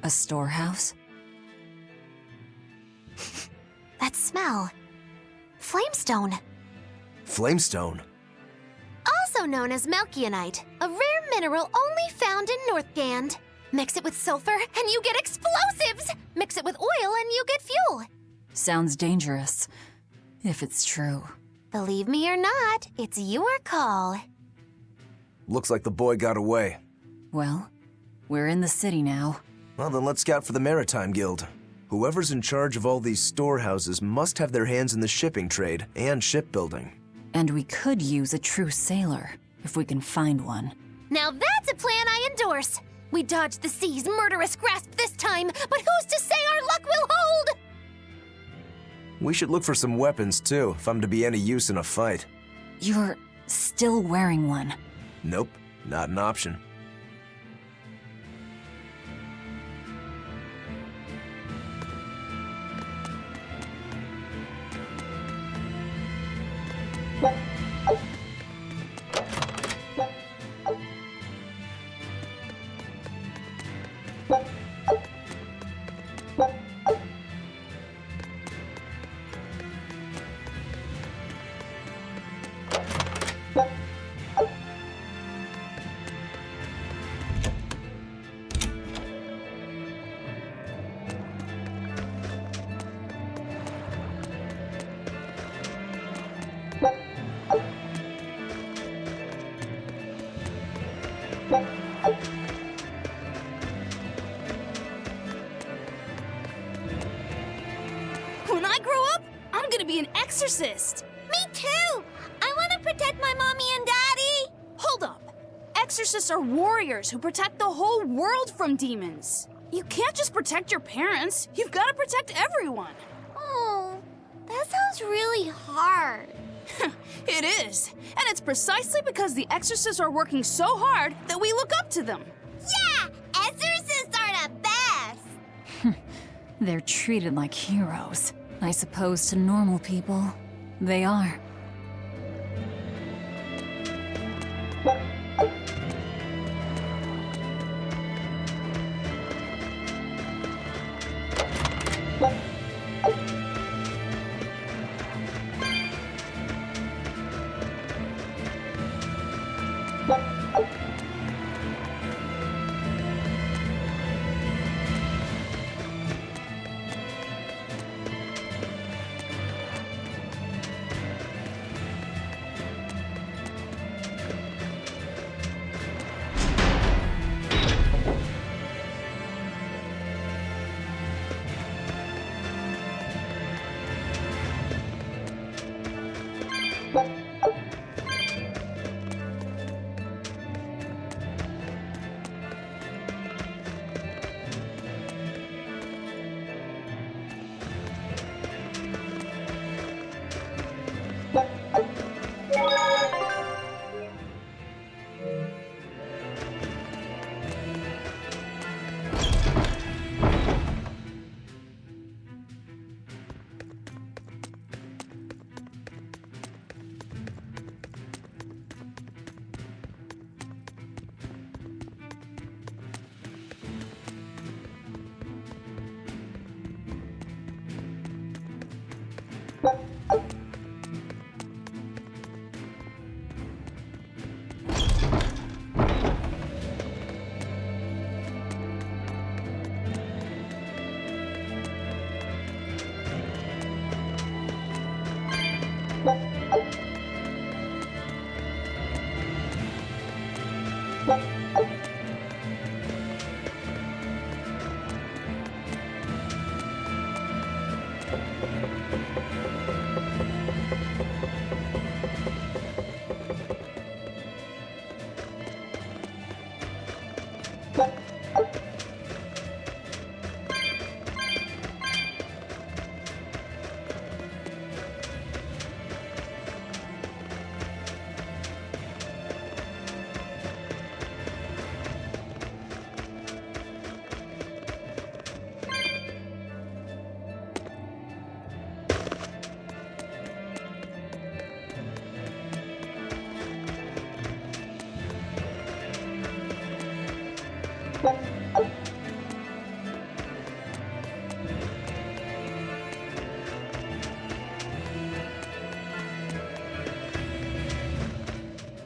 A storehouse? That smell. Flamestone. Flamestone? Also known as Melkionite, a rare mineral only found in Northgand. Mix it with sulfur and you get explosives! Mix it with oil and you get fuel. Sounds dangerous, if it's true. Believe me or not, it's your call. Looks like the boy got away. Well, we're in the city now. Well, then let's scout for the Maritime Guild. Whoever's in charge of all these storehouses must have their hands in the shipping trade and shipbuilding. And we could use a true sailor, if we can find one. Now that's a plan I endorse. We dodged the sea's murderous grasp this time, but who's to say our luck will hold? We should look for some weapons, too, if I'm to be any use in a fight. You're still wearing one. Nope, not an option. When I grow up, I'm gonna be an exorcist. Me too! I want to protect my mommy and daddy! Hold up. Exorcists are warriors who protect the whole world from demons. You can't just protect your parents. You've got to protect everyone. Oh, that sounds really hard. It is. And it's precisely because the exorcists are working so hard that we look up to them. Yeah! Exorcists are the best! They're treated like heroes. I suppose to normal people, they are.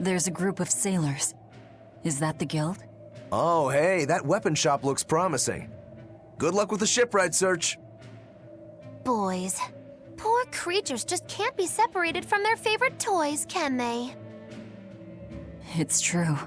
There's a group of sailors. Is that the guild? Oh, hey, that weapon shop looks promising. Good luck with the shipwright search. Boys. Poor creatures just can't be separated from their favorite toys, can they? It's true.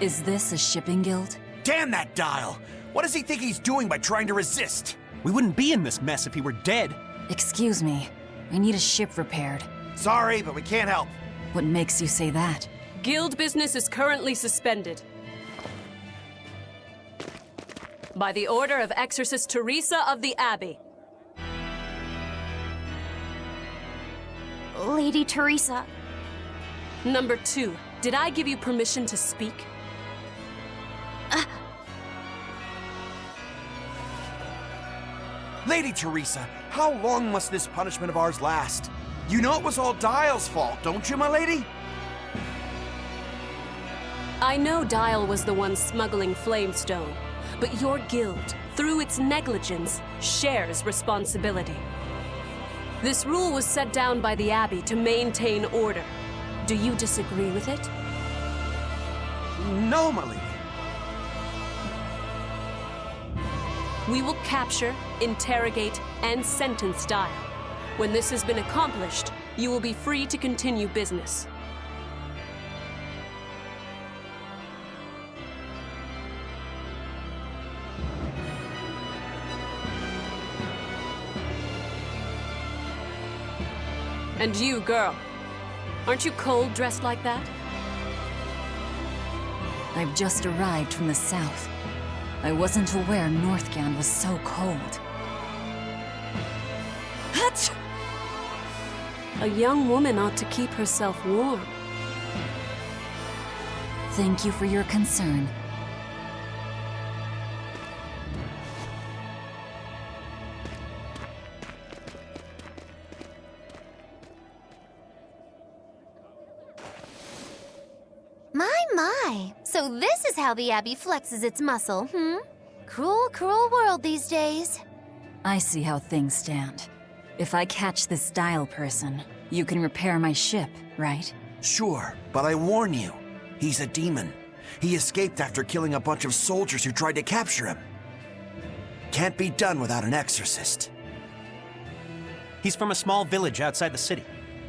Is this a shipping guild? Damn that dial! What does he think he's doing by trying to resist? We wouldn't be in this mess if he were dead. Excuse me. I need a ship repaired. Sorry, but we can't help. What makes you say that? Guild business is currently suspended. By the order of Exorcist Teresa of the Abbey. Lady Teresa. Number 2, did I give you permission to speak? Lady Teresa, how long must this punishment of ours last? You know it was all Dial's fault, don't you, my lady? I know Dial was the one smuggling Flamestone, but your guild, through its negligence, shares responsibility. This rule was set down by the Abbey to maintain order. Do you disagree with it? No, my lady. We will capture, interrogate, and sentence Dial. When this has been accomplished, you will be free to continue business. And you, girl, aren't you cold dressed like that? I've just arrived from the south. I wasn't aware Northgand was so cold. Hatch! A young woman ought to keep herself warm. Thank you for your concern. My. So this is how the Abbey flexes its muscle, Cruel, cruel world these days. I see how things stand. If I catch this Dial person, you can repair my ship, right? Sure, but I warn you, he's a demon. He escaped after killing a bunch of soldiers who tried to capture him. Can't be done without an exorcist. He's from a small village outside the city.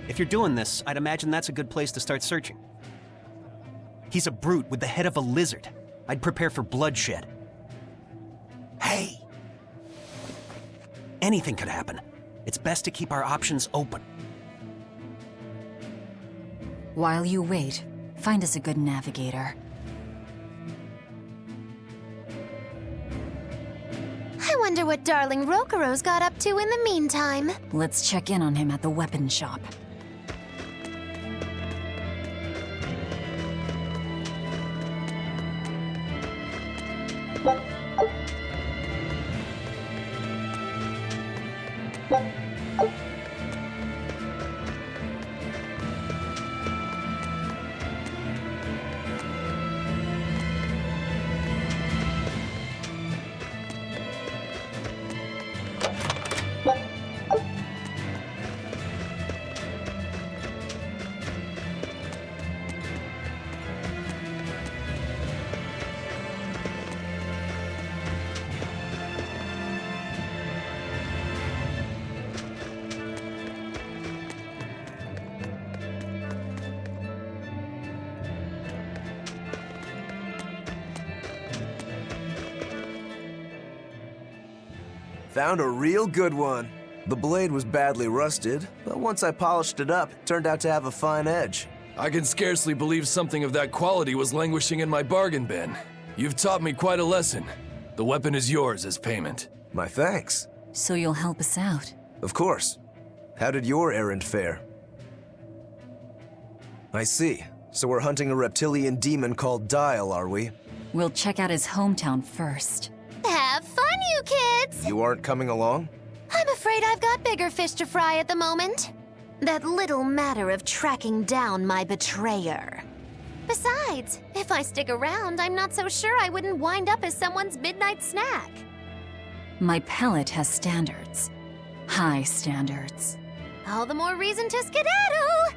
If you're doing this, I'd imagine that's a good place to start searching. He's a brute with the head of a lizard. I'd prepare for bloodshed. Hey! Anything could happen. It's best to keep our options open. While you wait, find us a good navigator. I wonder what darling Rokuro's got up to in the meantime. Let's check in on him at the weapon shop. Found a real good one. The blade was badly rusted, but once I polished it up, it turned out to have a fine edge. I can scarcely believe something of that quality was languishing in my bargain bin. You've taught me quite a lesson. The weapon is yours as payment. My thanks. So you'll help us out? Of course. How did your errand fare? I see. So we're hunting a reptilian demon called Dial, are we? We'll check out his hometown first. Have fun, you kids! You aren't coming along? I'm afraid afraid I've got bigger fish to fry at the moment. That little matter of tracking down my betrayer. Besides, if I stick around, I'm not so sure I wouldn't wind up as someone's midnight snack. My pellet has standards. High standards. All the more reason to skedaddle!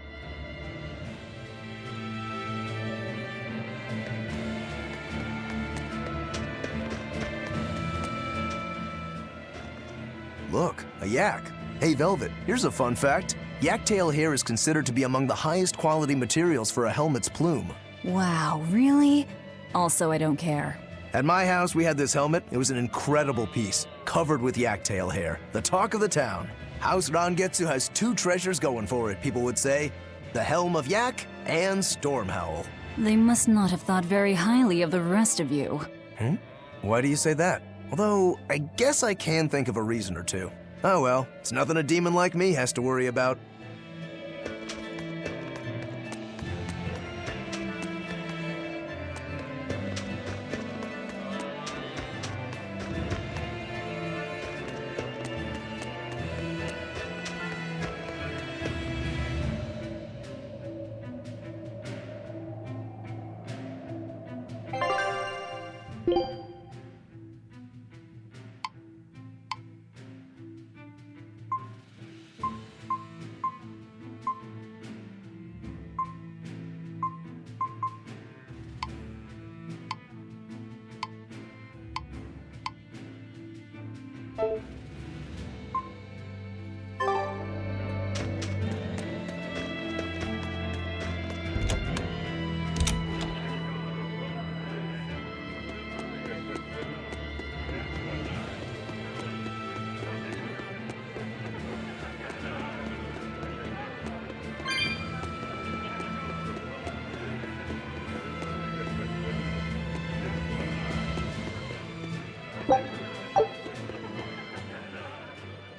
Look, a yak. Hey, Velvet, here's a fun fact. Yak-tail hair is considered to be among the highest quality materials for a helmet's plume. Wow, really? Also, I don't care. At my house, we had this helmet. It was an incredible piece, covered with yak-tail hair. The talk of the town. House Rangetsu has two treasures going for it, people would say. The Helm of Yak and Stormhowl. They must not have thought very highly of the rest of you. Why do you say that? Although, I guess I can think of a reason or two. Oh well, it's nothing a demon like me has to worry about.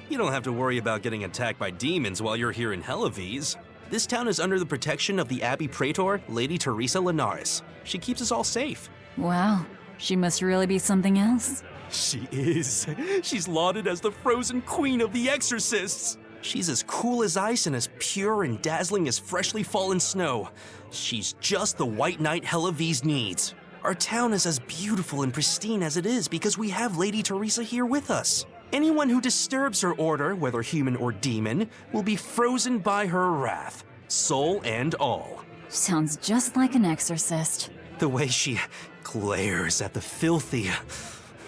You don't have to worry about getting attacked by demons while you're here in Helavies. This town is under the protection of the Abbey Praetor, Lady Teresa Linares. She keeps us all safe. Wow, she must really be something else. She is. She's lauded as the frozen queen of the exorcists. She's as cool as ice and as pure and dazzling as freshly fallen snow. She's just the white knight Helavies needs. Our town is as beautiful and pristine as it is because we have Lady Teresa here with us. Anyone who disturbs her order, whether human or demon, will be frozen by her wrath, soul and all. Sounds just like an exorcist. The way she glares at the filthy.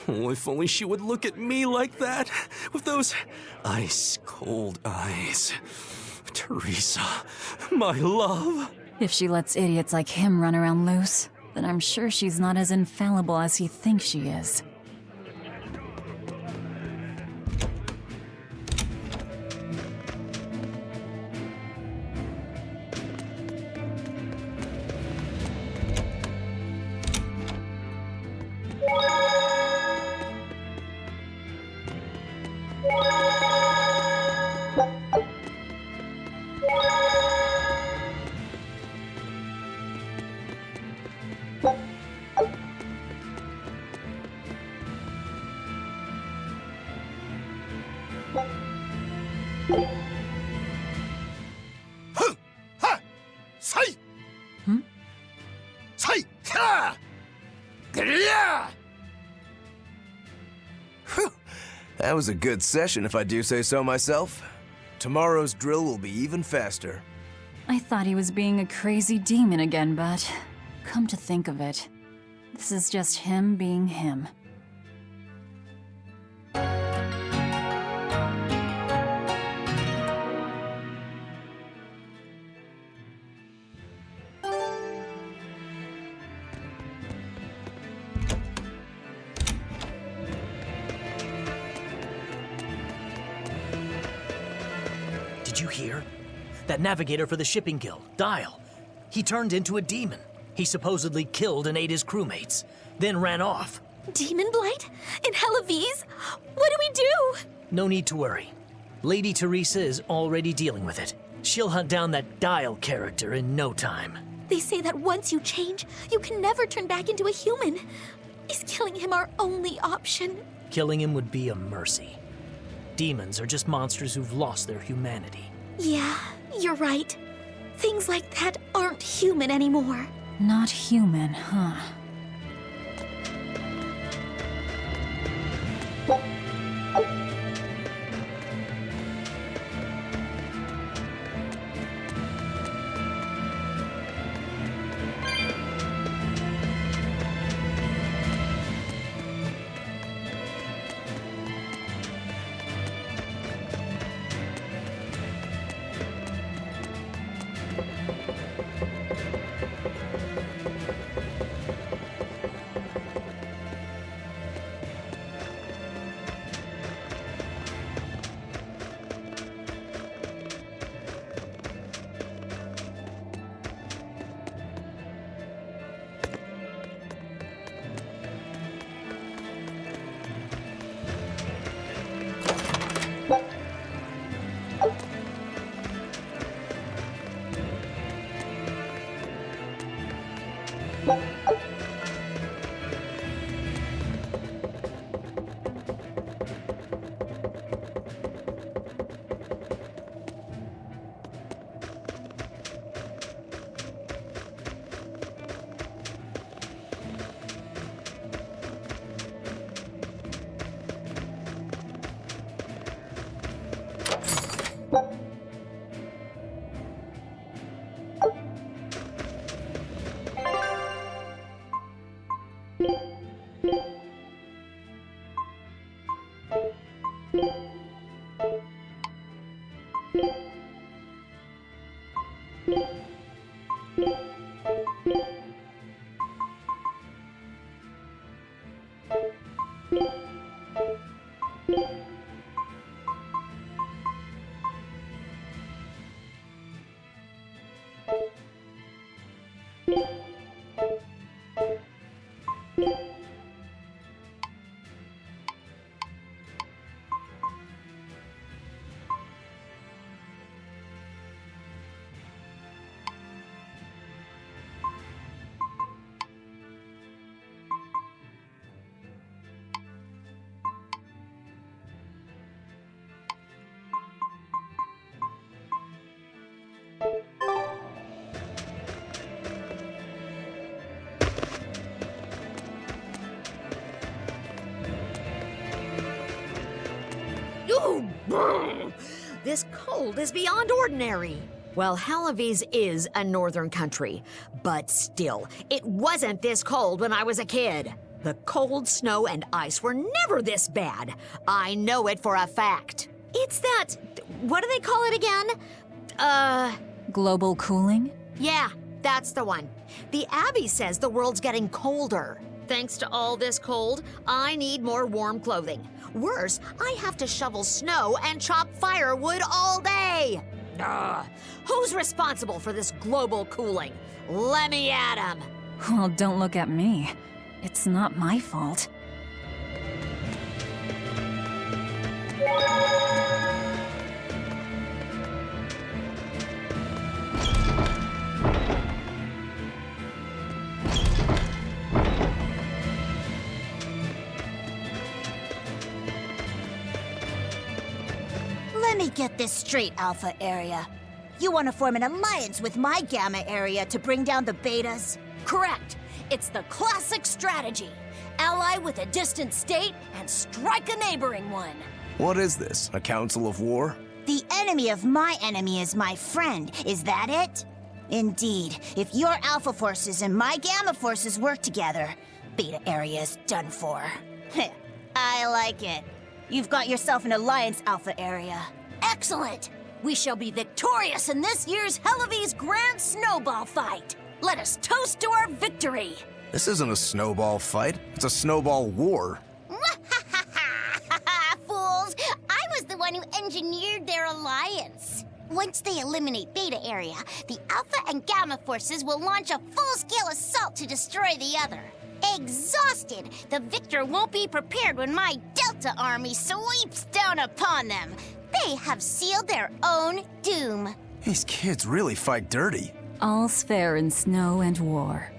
Oh, if only she would look at me like that, with those ice-cold eyes. Teresa, my love. If she lets idiots like him run around loose, then I'm sure she's not as infallible as he thinks she is. That was a good session, if I do say so myself. Tomorrow's drill will be even faster. I thought he was being a crazy demon again, but come to think of it, this is just him being him. Did you hear? That navigator for the shipping guild, Dial. He turned into a demon. He supposedly killed and ate his crewmates, then ran off. Demon blight? In Helavies? What do we do? No need to worry. Lady Teresa is already dealing with it. She'll hunt down that Dial character in no time. They say that once you change, you can never turn back into a human. Is killing him our only option? Killing him would be a mercy. Demons are just monsters who've lost their humanity. Yeah, you're right. Things like that aren't human anymore. Not human, huh? Ooh, brr. This cold is beyond ordinary. Well, Halavis is a northern country, but still, it wasn't this cold when I was a kid. The cold, snow, and ice were never this bad. I know it for a fact. It's that... what do they call it again? Global cooling? Yeah, that's the one. The Abbey says the world's getting colder. Thanks to all this cold, I need more warm clothing. Worse, I have to shovel snow and chop firewood all day. Ugh. Who's responsible for this global cooling? Let me at 'em. Well, don't look at me. It's not my fault. Let me get this straight, Alpha Area. You want to form an alliance with my Gamma Area to bring down the Betas? Correct. It's the classic strategy. Ally with a distant state and strike a neighboring one. What is this, a council of war? The enemy of my enemy is my friend. Is that it? Indeed. If your Alpha forces and my Gamma forces work together, Beta Area is done for. I like it. You've got yourself an alliance, Alpha Area. Excellent! We shall be victorious in this year's Halavis Grand Snowball Fight. Let us toast to our victory. This isn't a snowball fight. It's a snowball war. Fools! I was the one who engineered their alliance. Once they eliminate Beta Area, the Alpha and Gamma forces will launch a full-scale assault to destroy the other. Exhausted, the victor won't be prepared when my Delta army sweeps down upon them. They have sealed their own doom. These kids really fight dirty. All's fair in snow and war.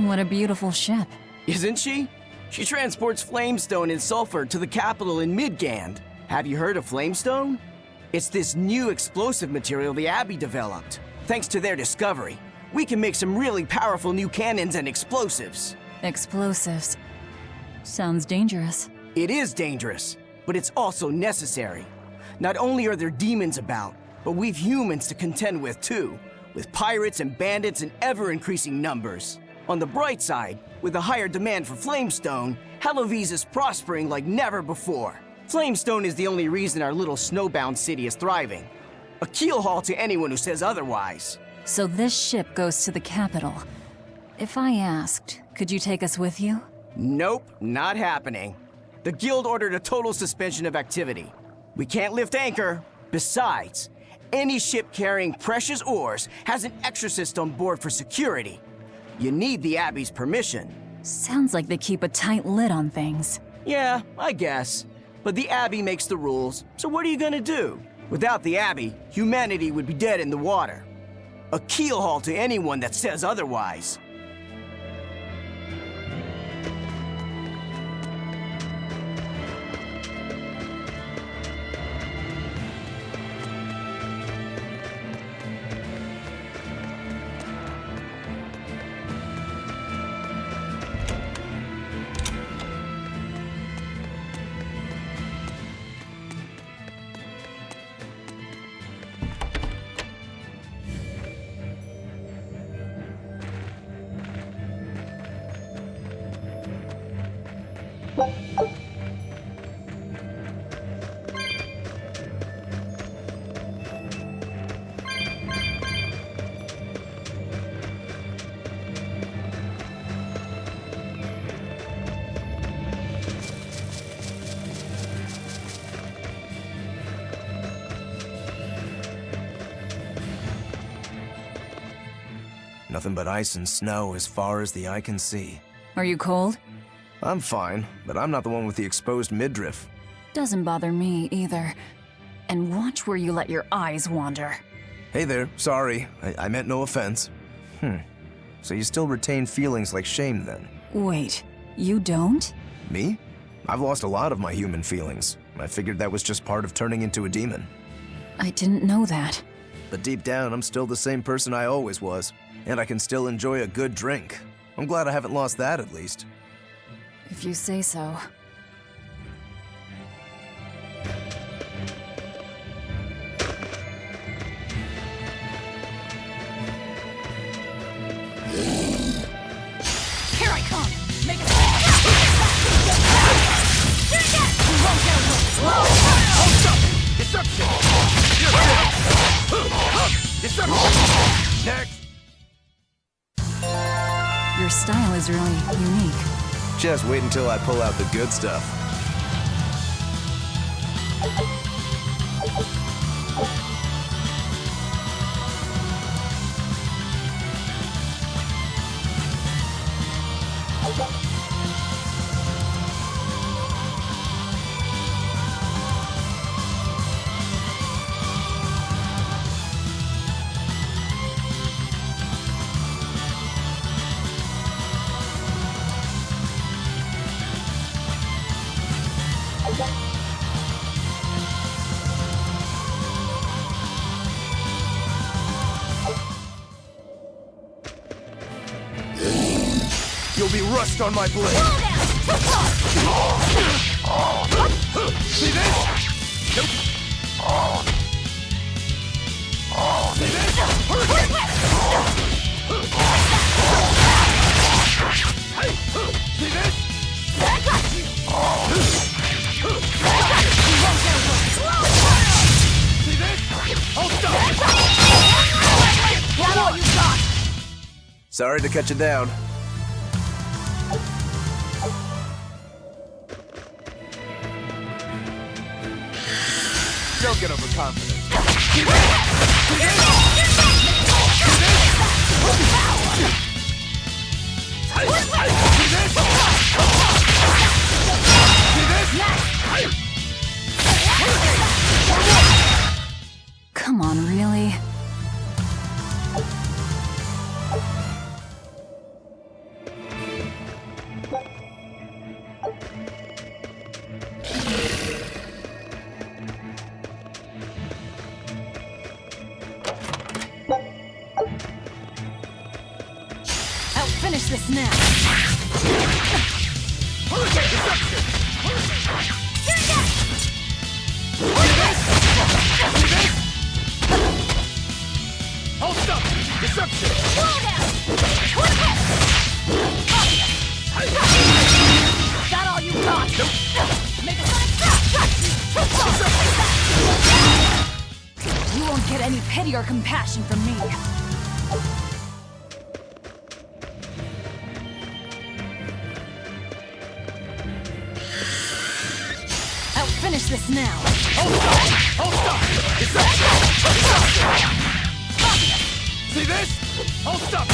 What a beautiful ship. Isn't she? She transports flamestone and sulfur to the capital in Midgand. Have you heard of flamestone? It's this new explosive material the Abbey developed. Thanks to their discovery, we can make some really powerful new cannons and explosives. Explosives. Sounds dangerous. It is dangerous, but it's also necessary. Not only are there demons about, but we've humans to contend with too, with pirates and bandits in ever-increasing numbers. On the bright side, with a higher demand for flamestone, Hellowese is prospering like never before. Flamestone is the only reason our little snowbound city is thriving. A keelhaul to anyone who says otherwise. So this ship goes to the capital. If I asked, could you take us with you? Nope, not happening. The guild ordered a total suspension of activity. We can't lift anchor. Besides, any ship carrying precious ores has an exorcist on board for security. You need the Abbey's permission. Sounds like they keep a tight lid on things. Yeah, I guess. But the Abbey makes the rules, so what are you gonna do? Without the Abbey, humanity would be dead in the water. A keelhaul to anyone that says otherwise. Nothing but ice and snow as far as the eye can see. Are you cold? I'm fine, but I'm not the one with the exposed midriff. Doesn't bother me either. And watch where you let your eyes wander. Hey there, sorry. I meant no offense. So you still retain feelings like shame then? Wait, you don't? Me? I've lost a lot of my human feelings. I figured that was just part of turning into a demon. I didn't know that. But deep down, I'm still the same person I always was. And I can still enjoy a good drink. I'm glad I haven't lost that, at least. If you say so. Here I come! Make it fast! We won't get away! Hold up! Deception! Deception! Next! Your style is really unique. Just wait until I pull out the good stuff. You'll be rust on my blade. See this? Nope. See this? Hurricane! Hey! See this? I got you! See this? Hold stop! That's all you got! Sorry to cut you down. Don't get overconfident. Come on, really? this now. Hold up! Deception! That all you got? Make a You won't get any pity or compassion from me. I'll finish this now. Hold up! Hold up! Deception! See this? Hold up!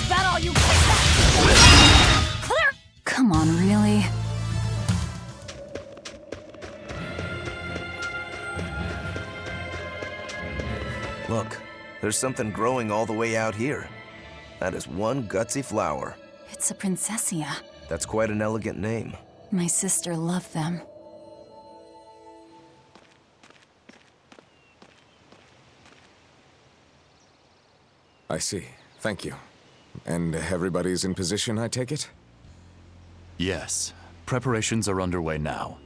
That all you Clear! Come on, really? Look, there's something growing all the way out here. That is one gutsy flower. It's a princessia. That's quite an elegant name. My sister loved them. I see. Thank you. And everybody's in position, I take it? Yes. Preparations are underway now.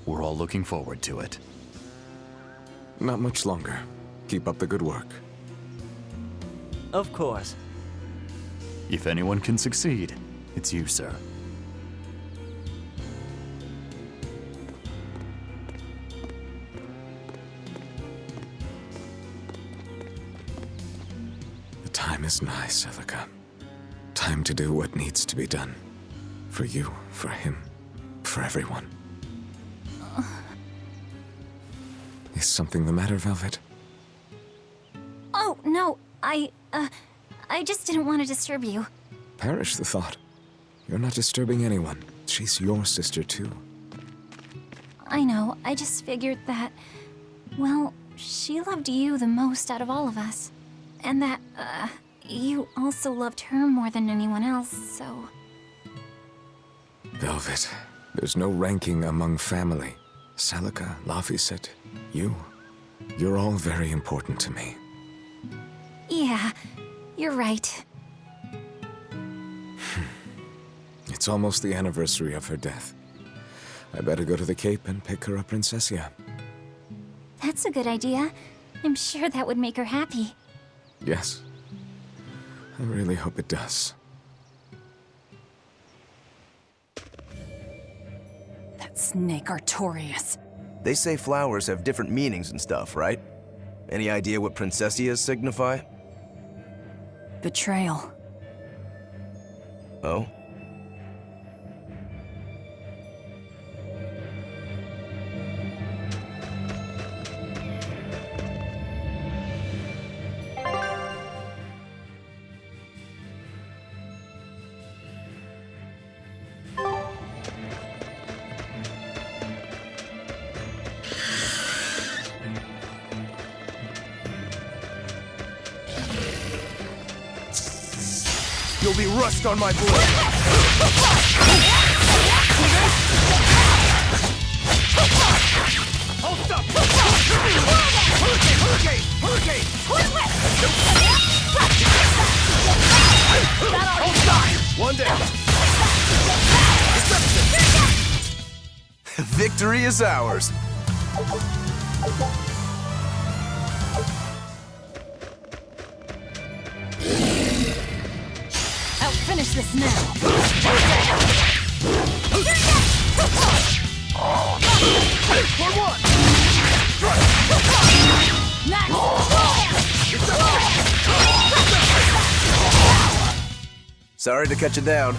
We're all looking forward to it. Not much longer. Keep up the good work. Of course. If anyone can succeed, it's you, sir. The time is nigh, Celica. Time to do what needs to be done. For you, for him, for everyone. Is something the matter, Velvet? Oh, no, I just didn't want to disturb you. Perish the thought. You're not disturbing anyone. She's your sister, too. I know, I just figured that, well, she loved you the most out of all of us. And that, you also loved her more than anyone else, so... Velvet, there's no ranking among family. Celica, Laphicet, you. You're all very important to me. Yeah, you're right. It's almost the anniversary of her death. I better go to the Cape and pick her up Princessia. That's a good idea. I'm sure that would make her happy. Yes. I really hope it does. That snake Artorias. They say flowers have different meanings and stuff, right? Any idea what princessias signify? Betrayal. Oh? You'll be rust on my blade. Hold up! Hurricane! Hurricane! Hold up! One down. Victory is ours. I'll finish this now. For one! Sorry to cut you down.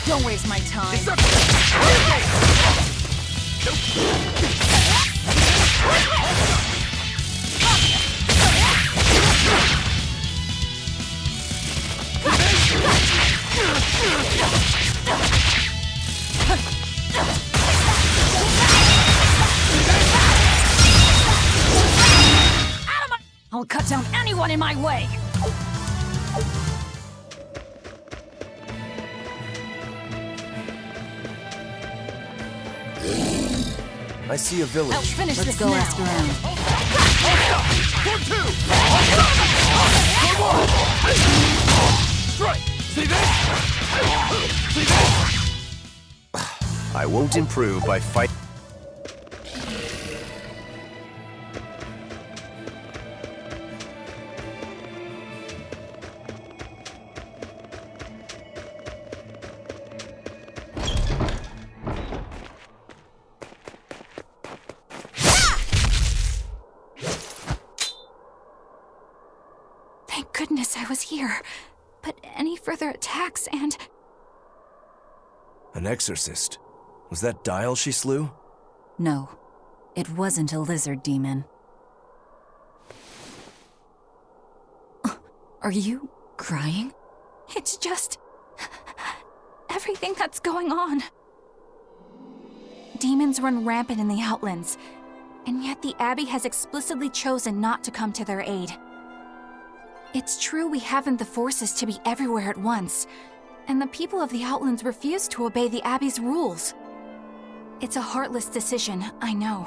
Don't waste my time. I'll cut down anyone in my way! I see a village. I'll finish Let's this go now. ask around. I won't improve by fighting. Thank goodness I was here. But any further attacks and... An exorcist. Was that Dial she slew? No, it wasn't a lizard demon. Are you crying? It's just... everything that's going on. Demons run rampant in the Outlands, and yet the Abbey has explicitly chosen not to come to their aid. It's true we haven't the forces to be everywhere at once, and the people of the Outlands refuse to obey the Abbey's rules. It's a heartless decision, I know,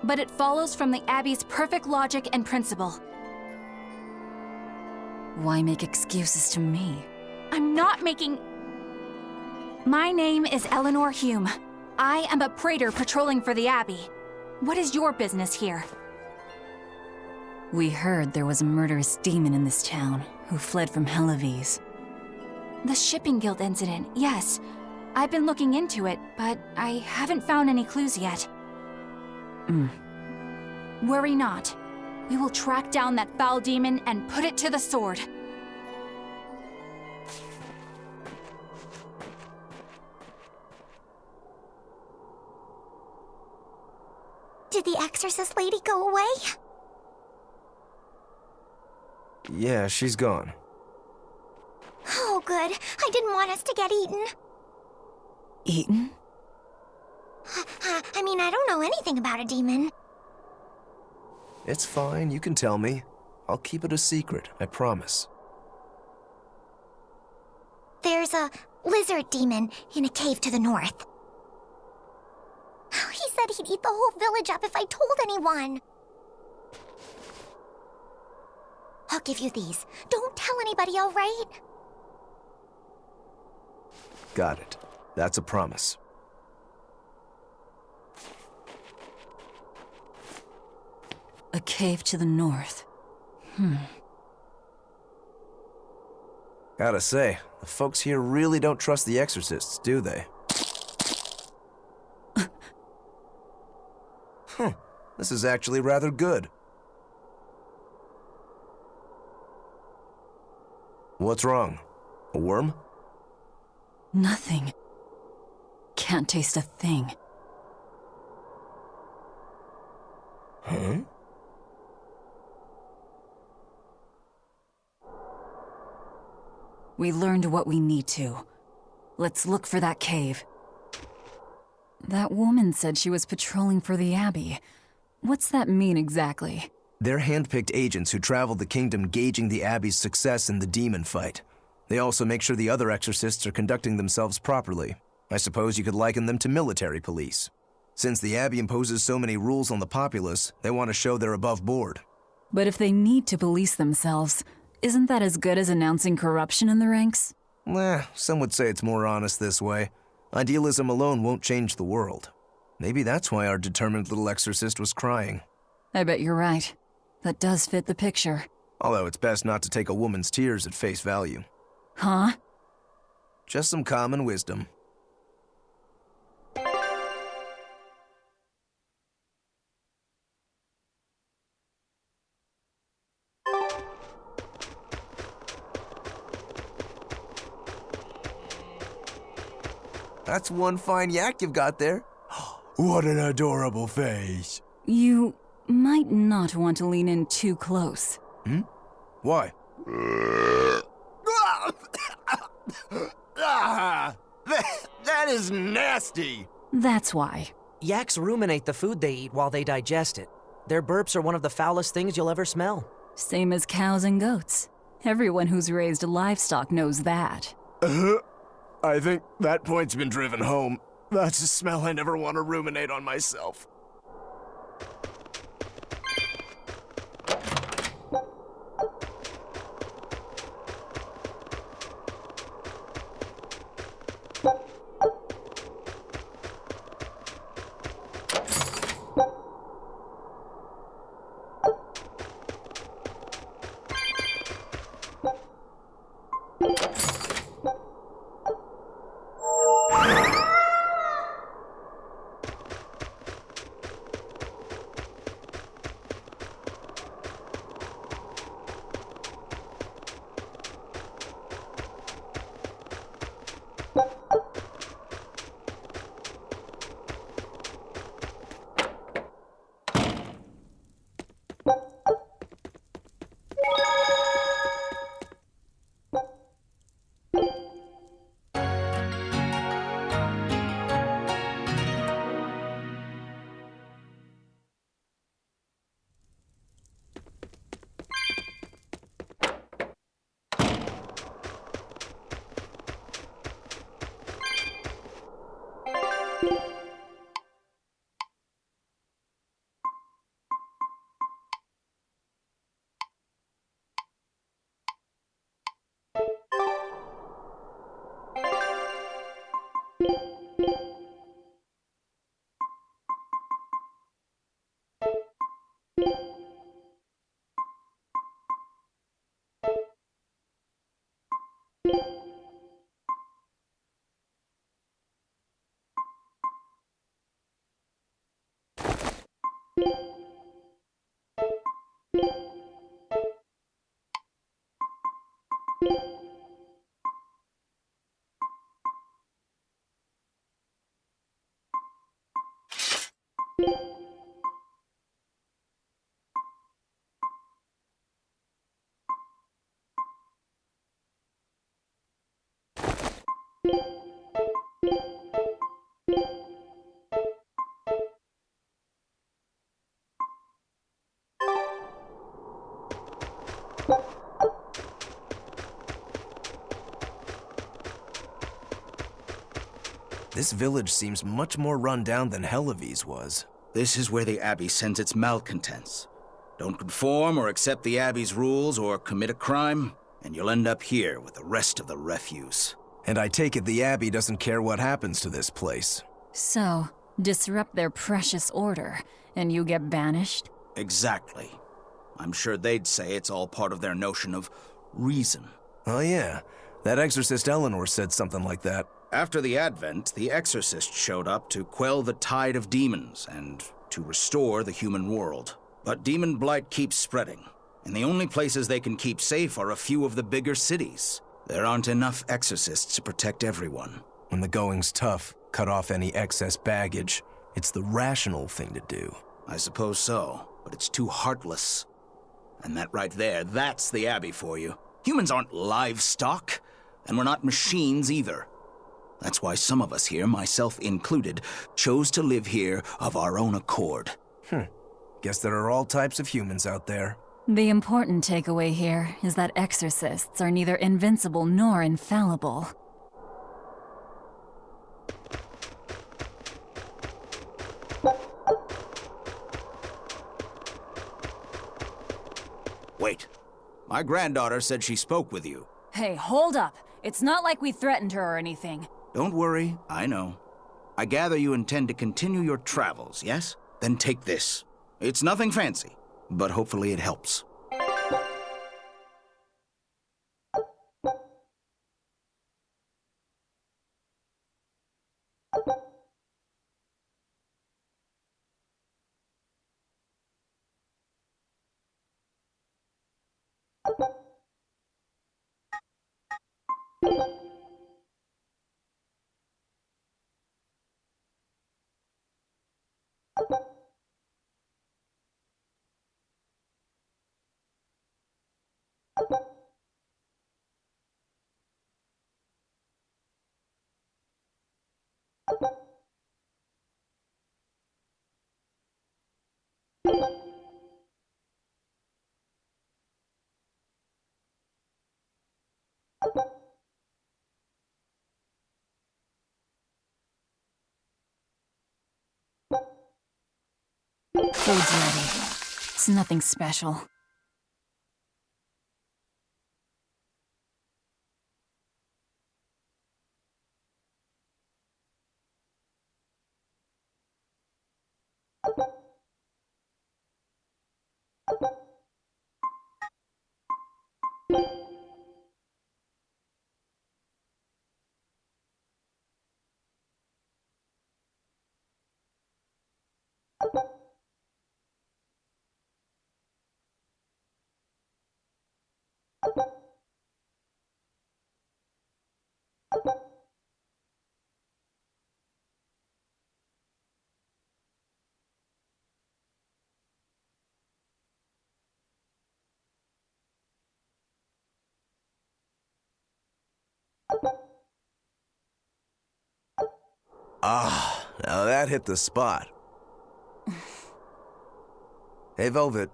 but it follows from the Abbey's perfect logic and principle. Why make excuses to me? I'm not making... My name is Eleanor Hume. I am a praetor patrolling for the Abbey. What is your business here? We heard there was a murderous demon in this town who fled from Helavis. The Shipping Guild incident, yes. I've been looking into it, but I haven't found any clues yet. Worry not. We will track down that foul demon and put it to the sword. Did the exorcist lady go away? Yeah, she's gone. Oh, good. I didn't want us to get eaten. Eaten? I mean, I don't know anything about a demon. It's fine, you can tell me. I'll keep it a secret, I promise. There's a lizard demon in a cave to the north. He said he'd eat the whole village up if I told anyone. I'll give you these. Don't tell anybody, all right? Got it. That's a promise. A cave to the north. Gotta say, the folks here really don't trust the exorcists, do they? This is actually rather good. What's wrong? A worm? Nothing. Can't taste a thing. Huh? We learned what we need to. Let's look for that cave. That woman said she was patrolling for the Abbey. What's that mean exactly? They're hand-picked agents who travel the kingdom gauging the Abbey's success in the demon fight. They also make sure the other exorcists are conducting themselves properly. I suppose you could liken them to military police. Since the Abbey imposes so many rules on the populace, they want to show they're above board. But if they need to police themselves, isn't that as good as announcing corruption in the ranks? Some would say it's more honest this way. Idealism alone won't change the world. Maybe that's why our determined little exorcist was crying. I bet you're right. That does fit the picture. Although it's best not to take a woman's tears at face value. Huh? Just some common wisdom. That's one fine yak you've got there. What an adorable face. You might not want to lean in too close. Why? That is nasty! That's why. Yaks ruminate the food they eat while they digest it. Their burps are one of the foulest things you'll ever smell. Same as cows and goats. Everyone who's raised livestock knows that. I think that point's been driven home. That's a smell I never want to ruminate on myself. This village seems much more run down than Helavi's was. This is where the Abbey sends its malcontents. Don't conform or accept the Abbey's rules or commit a crime, and you'll end up here with the rest of the refuse. And I take it the Abbey doesn't care what happens to this place. So, disrupt their precious order, and you get banished? Exactly. I'm sure they'd say it's all part of their notion of reason. Oh yeah, that exorcist Eleanor said something like that. After the Advent, the exorcist showed up to quell the tide of demons and to restore the human world. But demon blight keeps spreading, and the only places they can keep safe are a few of the bigger cities. There aren't enough exorcists to protect everyone. When the going's tough, cut off any excess baggage. It's the rational thing to do. I suppose so, but it's too heartless. And that right there, that's the Abbey for you. Humans aren't livestock, and we're not machines either. That's why some of us here, myself included, chose to live here of our own accord. Guess there are all types of humans out there. The important takeaway here is that exorcists are neither invincible nor infallible. Wait. My granddaughter said she spoke with you. Hey, hold up. It's not like we threatened her or anything. Don't worry, I know. I gather you intend to continue your travels, yes? Then take this. It's nothing fancy, but hopefully it helps. Food's ready. It's nothing special. Ah, now that hit the spot. Hey, Velvet,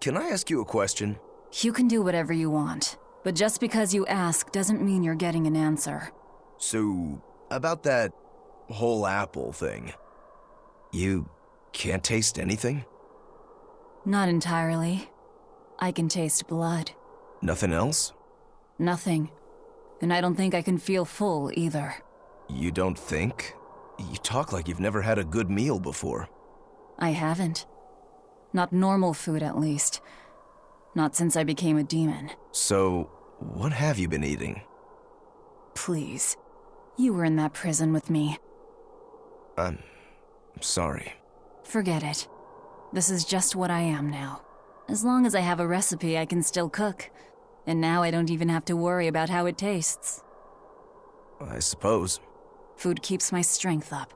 can I ask you a question? You can do whatever you want, but just because you ask doesn't mean you're getting an answer. So, about that whole apple thing, you can't taste anything? Not entirely. I can taste blood. Nothing else? Nothing. And I don't think I can feel full either. You don't think? You talk like you've never had a good meal before. I haven't. Not normal food, at least. Not since I became a demon. So, what have you been eating? Please. You were in that prison with me. I'm sorry. Forget it. This is just what I am now. As long as I have a recipe, I can still cook. And now I don't even have to worry about how it tastes. I suppose. Food keeps my strength up.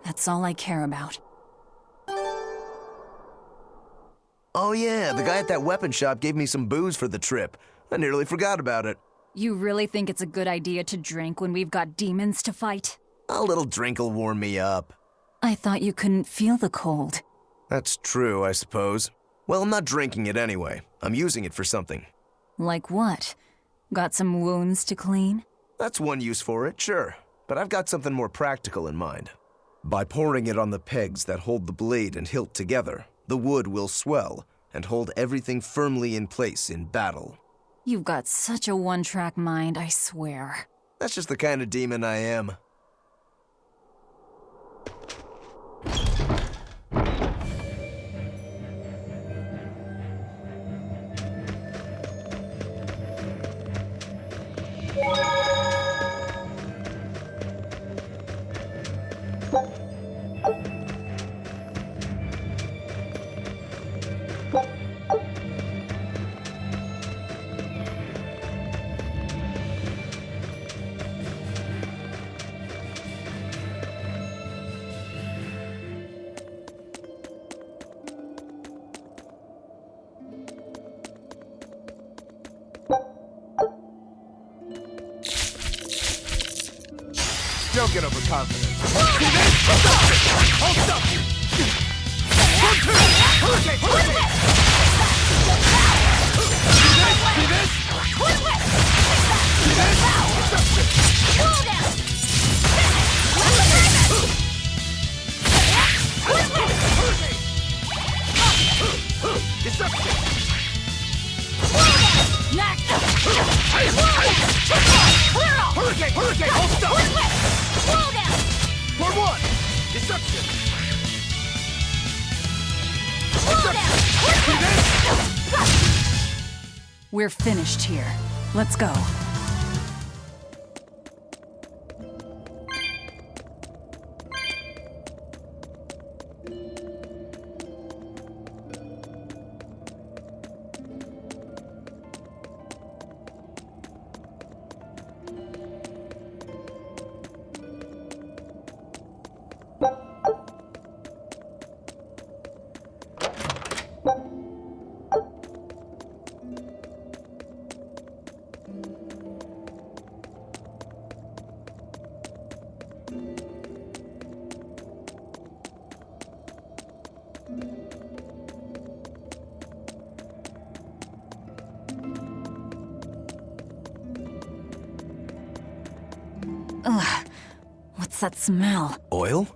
That's all I care about. Oh yeah, the guy at that weapon shop gave me some booze for the trip. I nearly forgot about it. You really think it's a good idea to drink when we've got demons to fight? A little drink'll warm me up. I thought you couldn't feel the cold. That's true, I suppose. Well, I'm not drinking it anyway. I'm using it for something. Like what? Got some wounds to clean? That's one use for it, sure. But I've got something more practical in mind. By pouring it on the pegs that hold the blade and hilt together, the wood will swell and hold everything firmly in place in battle. You've got such a one-track mind, I swear. That's just the kind of demon I am. Don't get overconfident. Hold up! Hurricane! Hold stop! For one! Deception! We're finished here. Let's go. Ugh. What's that smell? Oil?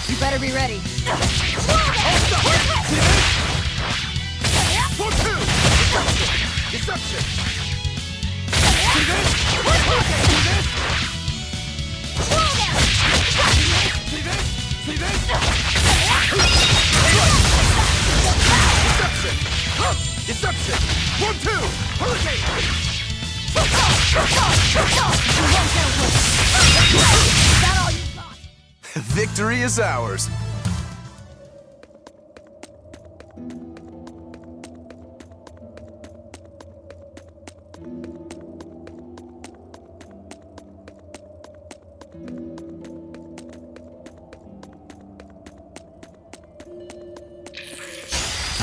You better be ready. Deception! See this? Deception! 1, 2! Hurricane! Victory is ours.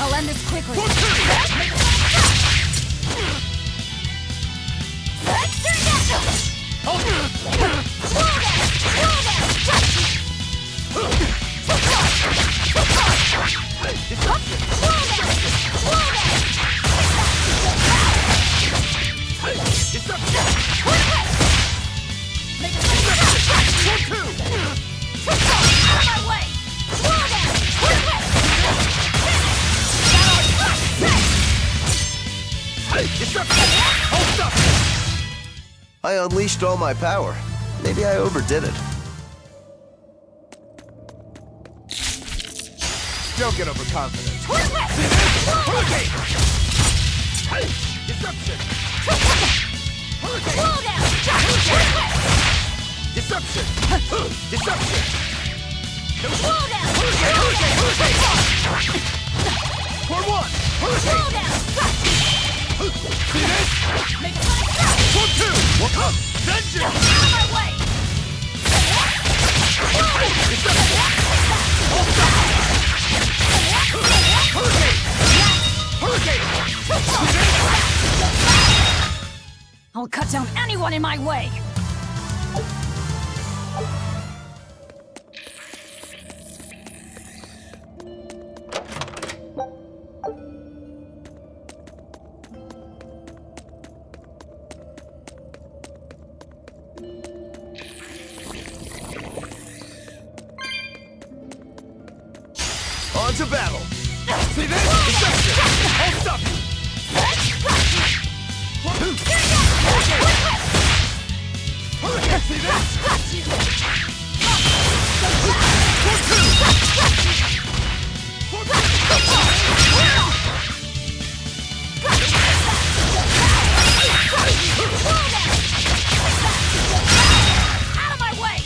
I'll end this quickly. I unleashed all my power. Maybe I overdid it. Don't get overconfident. Hurricane! Deception! Hurricane! Deception! Deception! Hurricane! For one! Hurricane! See this? 1, 2! Vengeance! Out of my way! I'll cut down anyone in my way! On to battle! See this? Deception! I'll stop you! Hurricane! See this? Out of my way!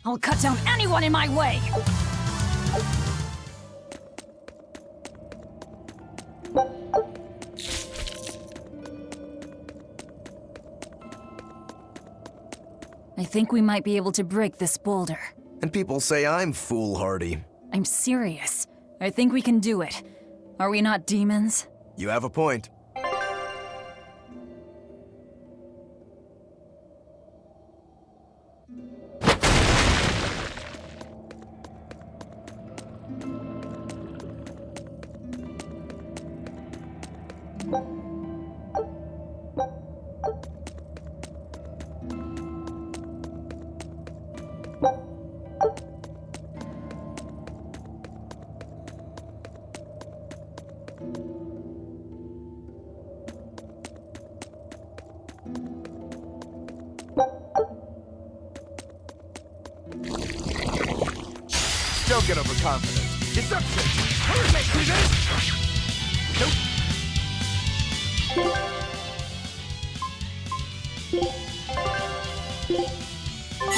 I'll cut down anyone in my way! I think we might be able to break this boulder. And people say I'm foolhardy. I'm serious. I think we can do it. Are we not demons? You have a point. Don't get overconfident. Deception! Hurricane! See this? Nope.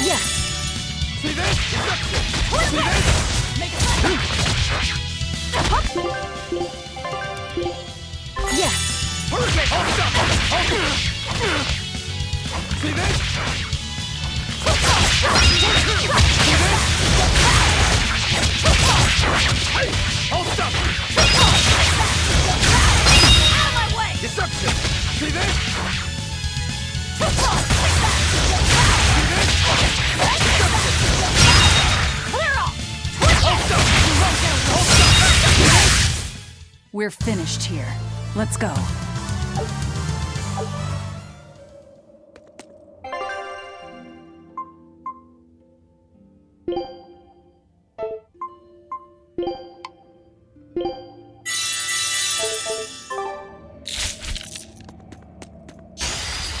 Yes! See this? Deception! See this? Make it Yes! Hurricane! Hold stop! See this? Hey! Hold stop! Out of my way! Deception! See this? We're finished here. Let's go.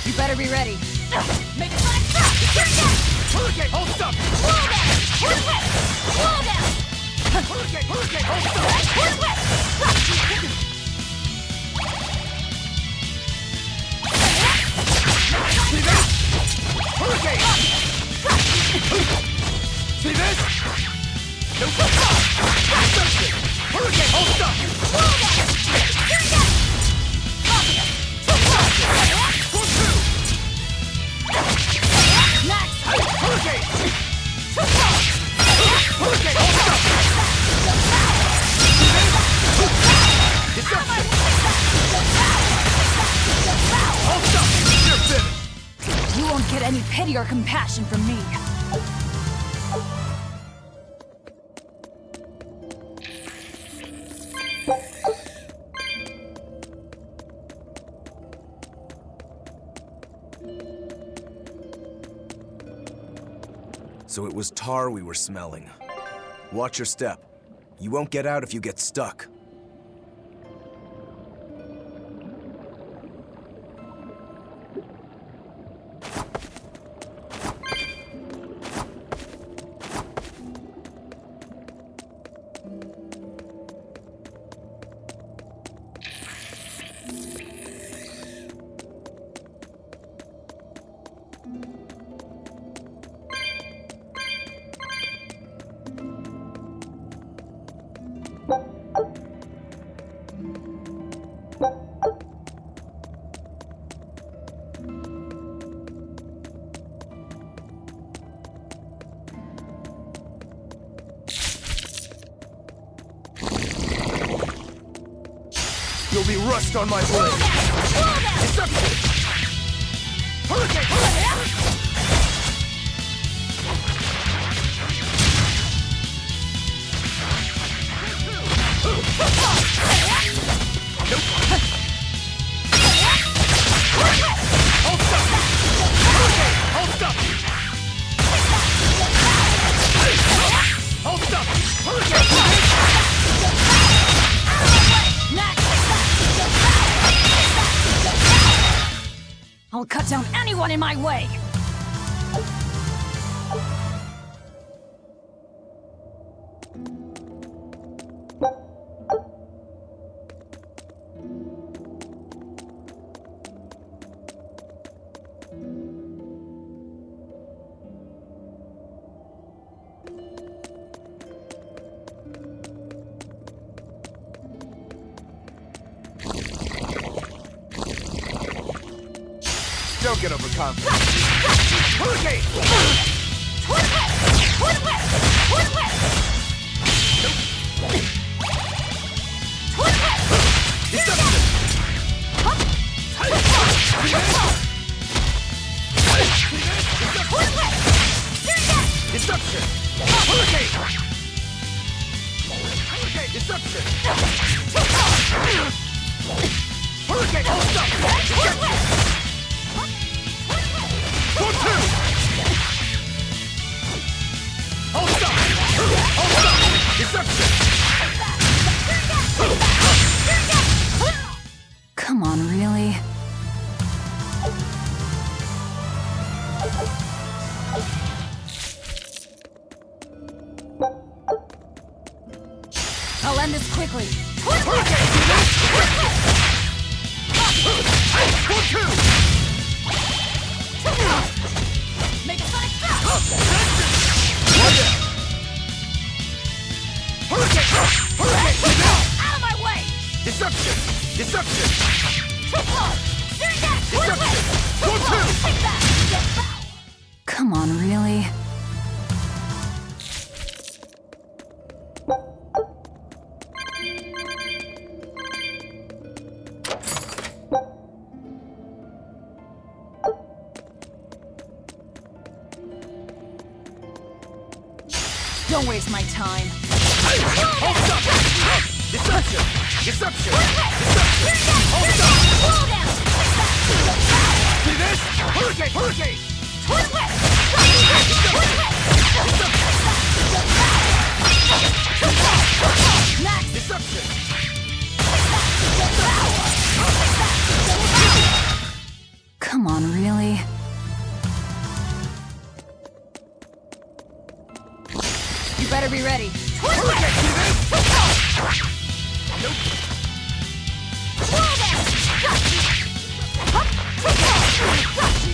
You better be ready. Make it like that! Hurricane, hold stop! Wall down! Wall down! Hurricane, hold stop! See this? Hurricane! See this? No stop! Hurricane, hold stop! Wall down! Hurricane! Hurricane, hold stop! Deception! Hold stop! You're finished! You won't get any pity or compassion from me. So it was tar we were smelling. Watch your step. You won't get out if you get stuck. You'll be rust on my blade! Deception! Hurricane! Hold stop! Hurricane! Hold stop! Hold stop! Hurricane! I'll cut down anyone in my way! Don't get overconfident. Hurricane! Deception! Deception! Hurricane! Hurricane! Deception! Hurricane! Hold stop! Deception! Go two! Hold stop! Hold stop! Deception! Come on, really? I'll end this quickly. Hurricane! Go two! Make it like that! Hurricane! Hurricane! Out of my way! Deception! Deception! Too close! Deception! Go two! Take that! Come on, really? Don't waste my time. Hold stop! Deception! Deception! Deception! Hold up! See this? Hurricane! Hurricane! Max! Deception! Come on, really? You better be ready. Hurricane! See this? Nope.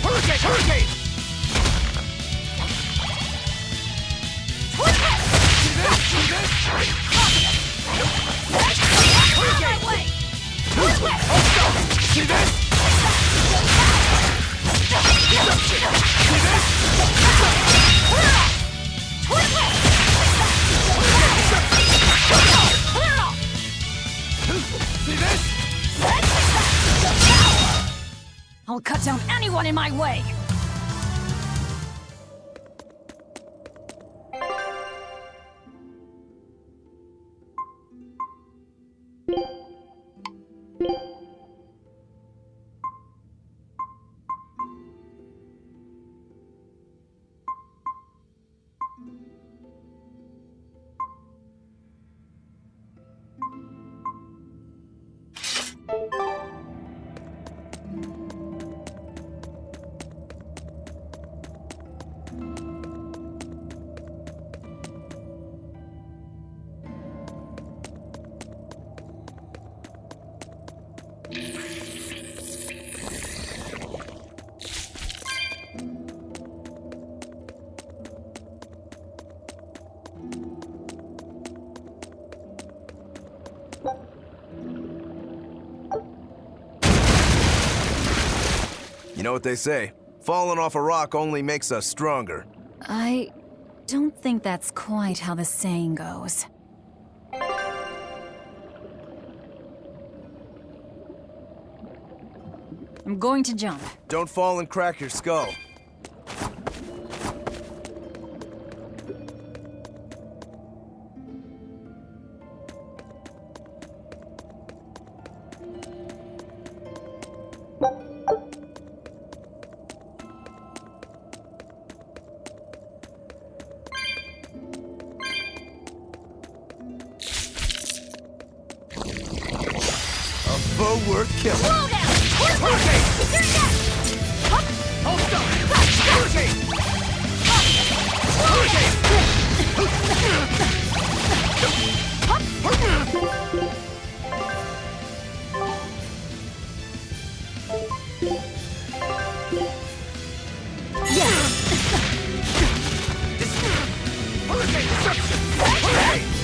Hurricane! Hurricane! See this? See this? Nope. Hurricane! Hold up! See this? Deception! See this? See this? I'll cut down anyone in my way! You know what they say? Falling off a rock only makes us stronger. I don't think that's quite how the saying goes. I'm going to jump. Don't fall and crack your skull. Worth killing. Slow down! Hurricane! Hold up! Hurricane! Hurricane deception! Hurricane!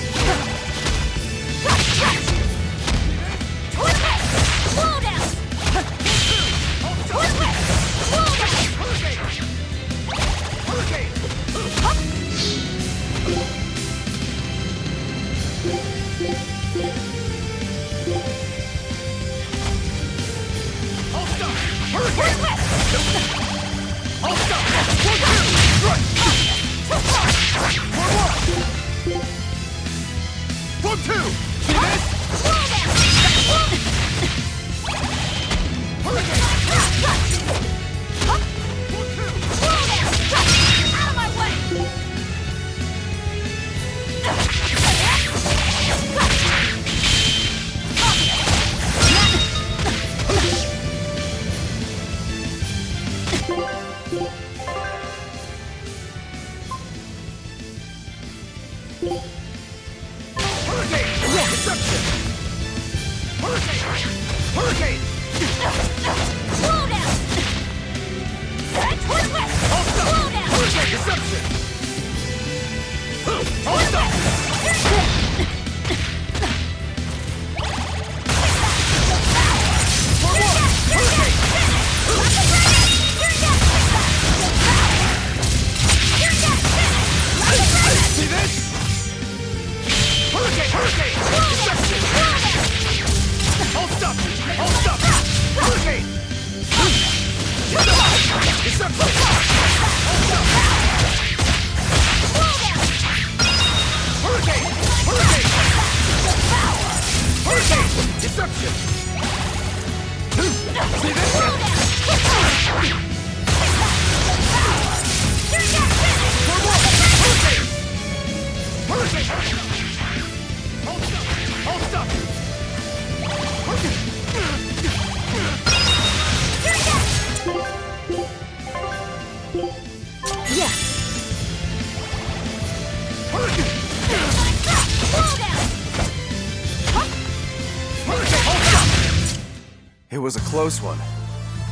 was a close one,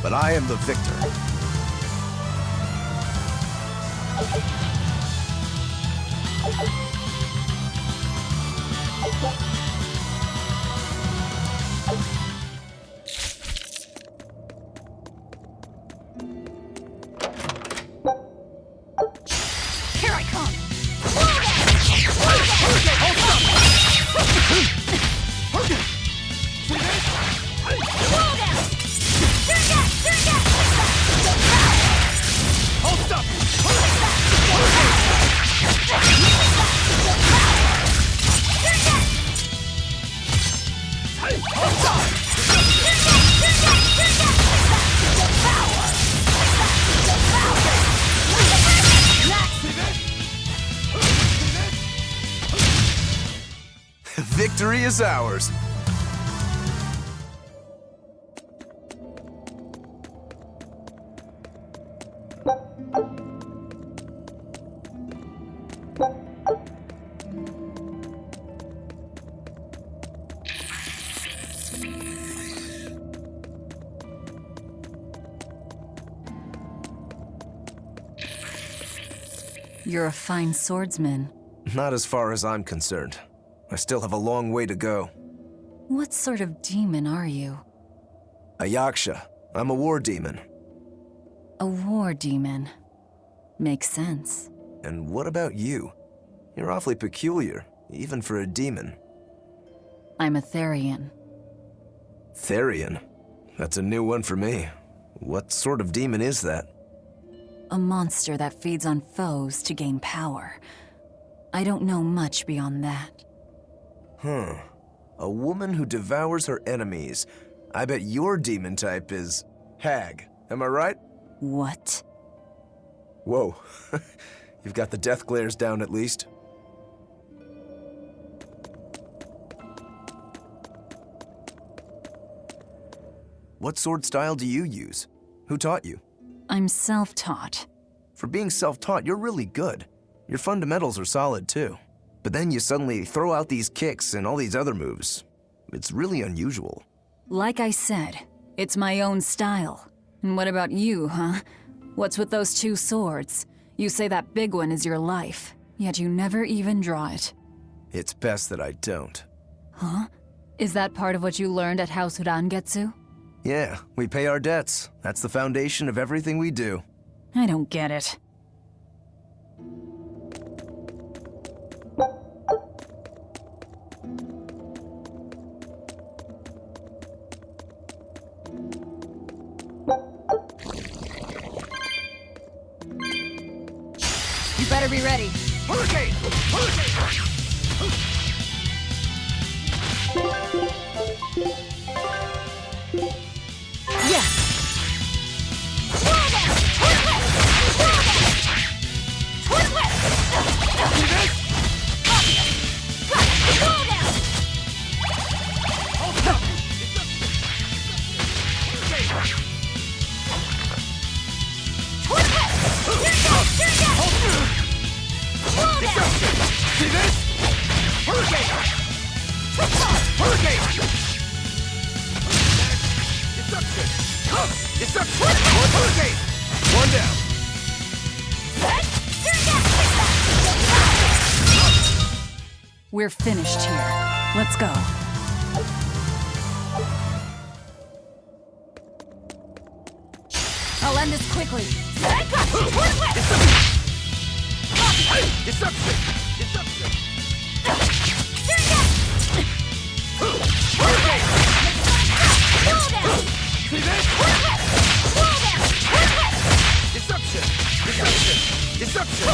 but I am the victor. Here I come! Hold up! Victory is ours. You're a fine swordsman. Not as far as I'm concerned. I still have a long way to go. What sort of demon are you? A yaksha. I'm a war demon. A war demon. Makes sense. And what about you? You're awfully peculiar, even for a demon. I'm a Therian. Therian? That's a new one for me. What sort of demon is that? A monster that feeds on foes to gain power. I don't know much beyond that. Huh. A woman who devours her enemies. I bet your demon type is hag. Am I right? What? Whoa. You've got the death glares down at least. What sword style do you use? Who taught you? I'm self-taught. For being self-taught, you're really good. Your fundamentals are solid too. But then you suddenly throw out these kicks and all these other moves. It's really unusual. Like I said, it's my own style. And what about you, huh? What's with those two swords? You say that big one is your life, yet you never even draw it. It's best that I don't. Huh? Is that part of what you learned at House Rangetsu? Yeah, we pay our debts. That's the foundation of everything we do. I don't get it. You better be ready. Hurricane! Hurricane! See this? Hurricane! Hurricane! Deception! Deception! Hurricane! One down. We're finished here. Let's go. I'll end this quickly. Deception! Deception! Hurricane! See this? Deception! Deception! Deception!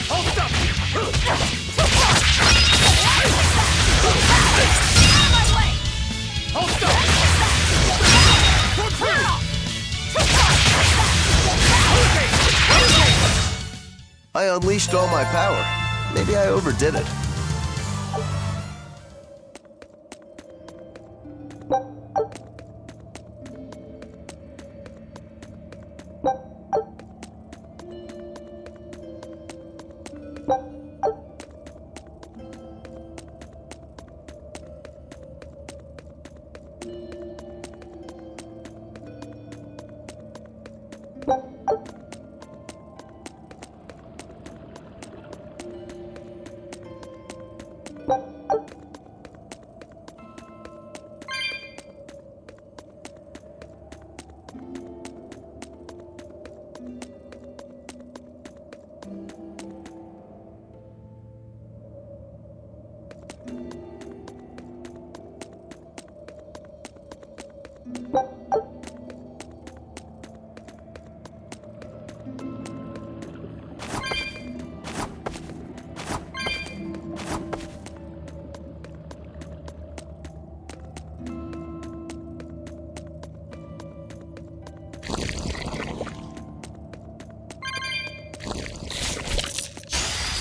Hold up! Hold up! I unleashed all my power. Maybe I overdid it.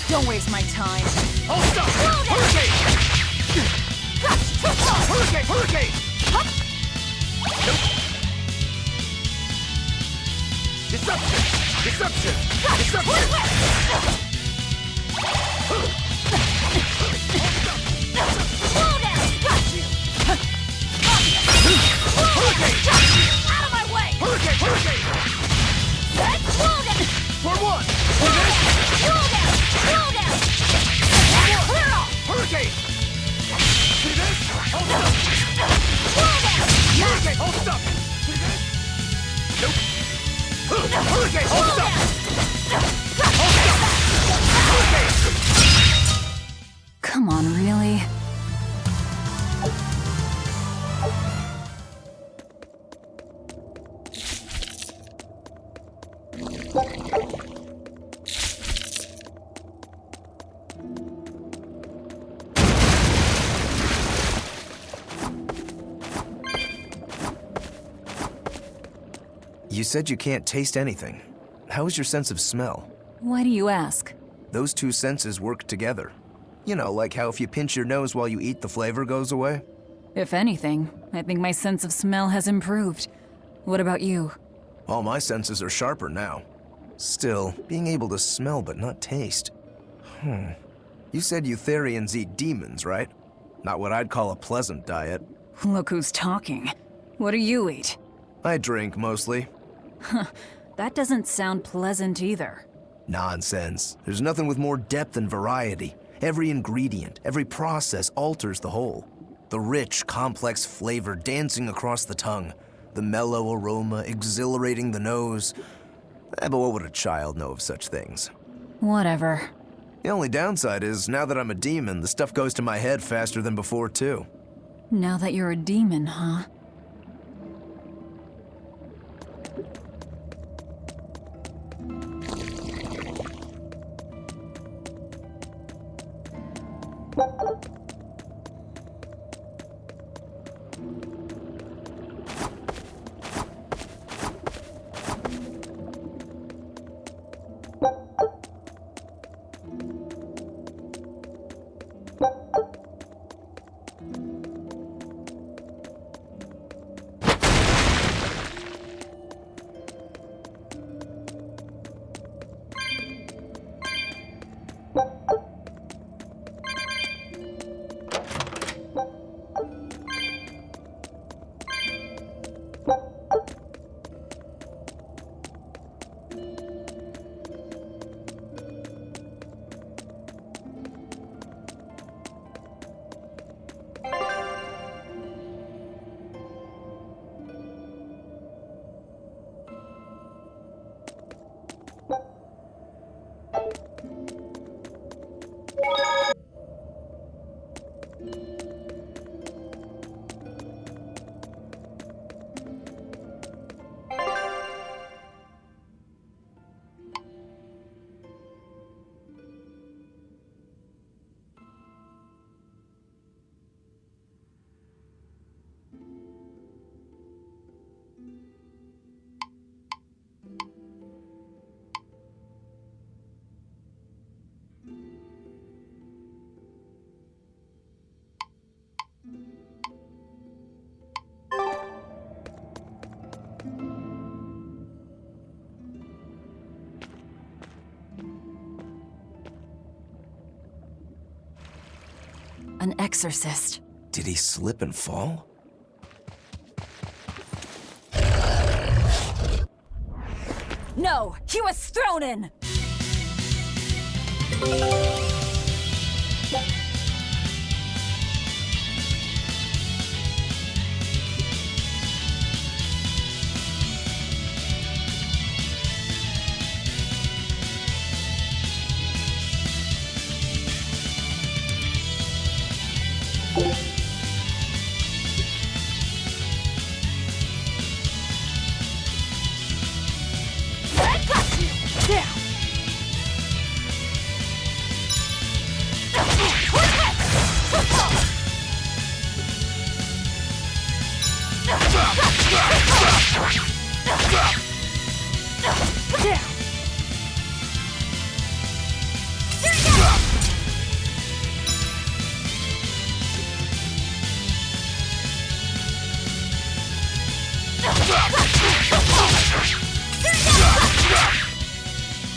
Don't waste my time. Hold stop! Hurricane! Hurricane! Hurricane! Nope. Deception! Deception! Deception! Hurricane! Out of my way! Hurricane! Hurricane! For one! Hurricane! See this? Hold up! Hurricane! Hold up! See this? Nope. Hurricane! Hold up! Hold up! Hurricane! Come on, really? You said you can't taste anything. How is your sense of smell? Why do you ask? Those two senses work together. You know, like how if you pinch your nose while you eat, the flavor goes away? If anything, I think my sense of smell has improved. What about you? All my senses are sharper now. Still, being able to smell but not taste. You said Eutherians eat demons, right? Not what I'd call a pleasant diet. Look who's talking. What do you eat? I drink, mostly. That doesn't sound pleasant either. Nonsense. There's nothing with more depth and variety. Every ingredient, every process alters the whole. The rich, complex flavor dancing across the tongue. The mellow aroma exhilarating the nose. But what would a child know of such things? Whatever. The only downside is, now that I'm a demon, the stuff goes to my head faster than before, too. Now that you're a demon, huh? An exorcist. Did he slip and fall? No, he was thrown in!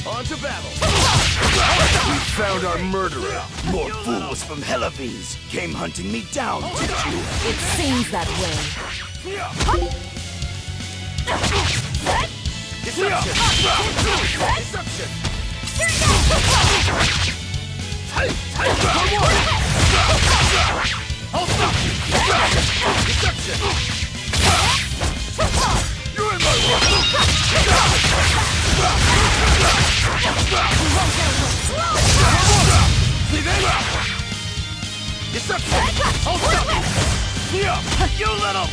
On to battle! We found our murderer. More fools from Helavis came hunting me down, did you? It seems that way. Deception! Deception! Deception! You're in my way! See this? Deception! Hold up! Here! You little!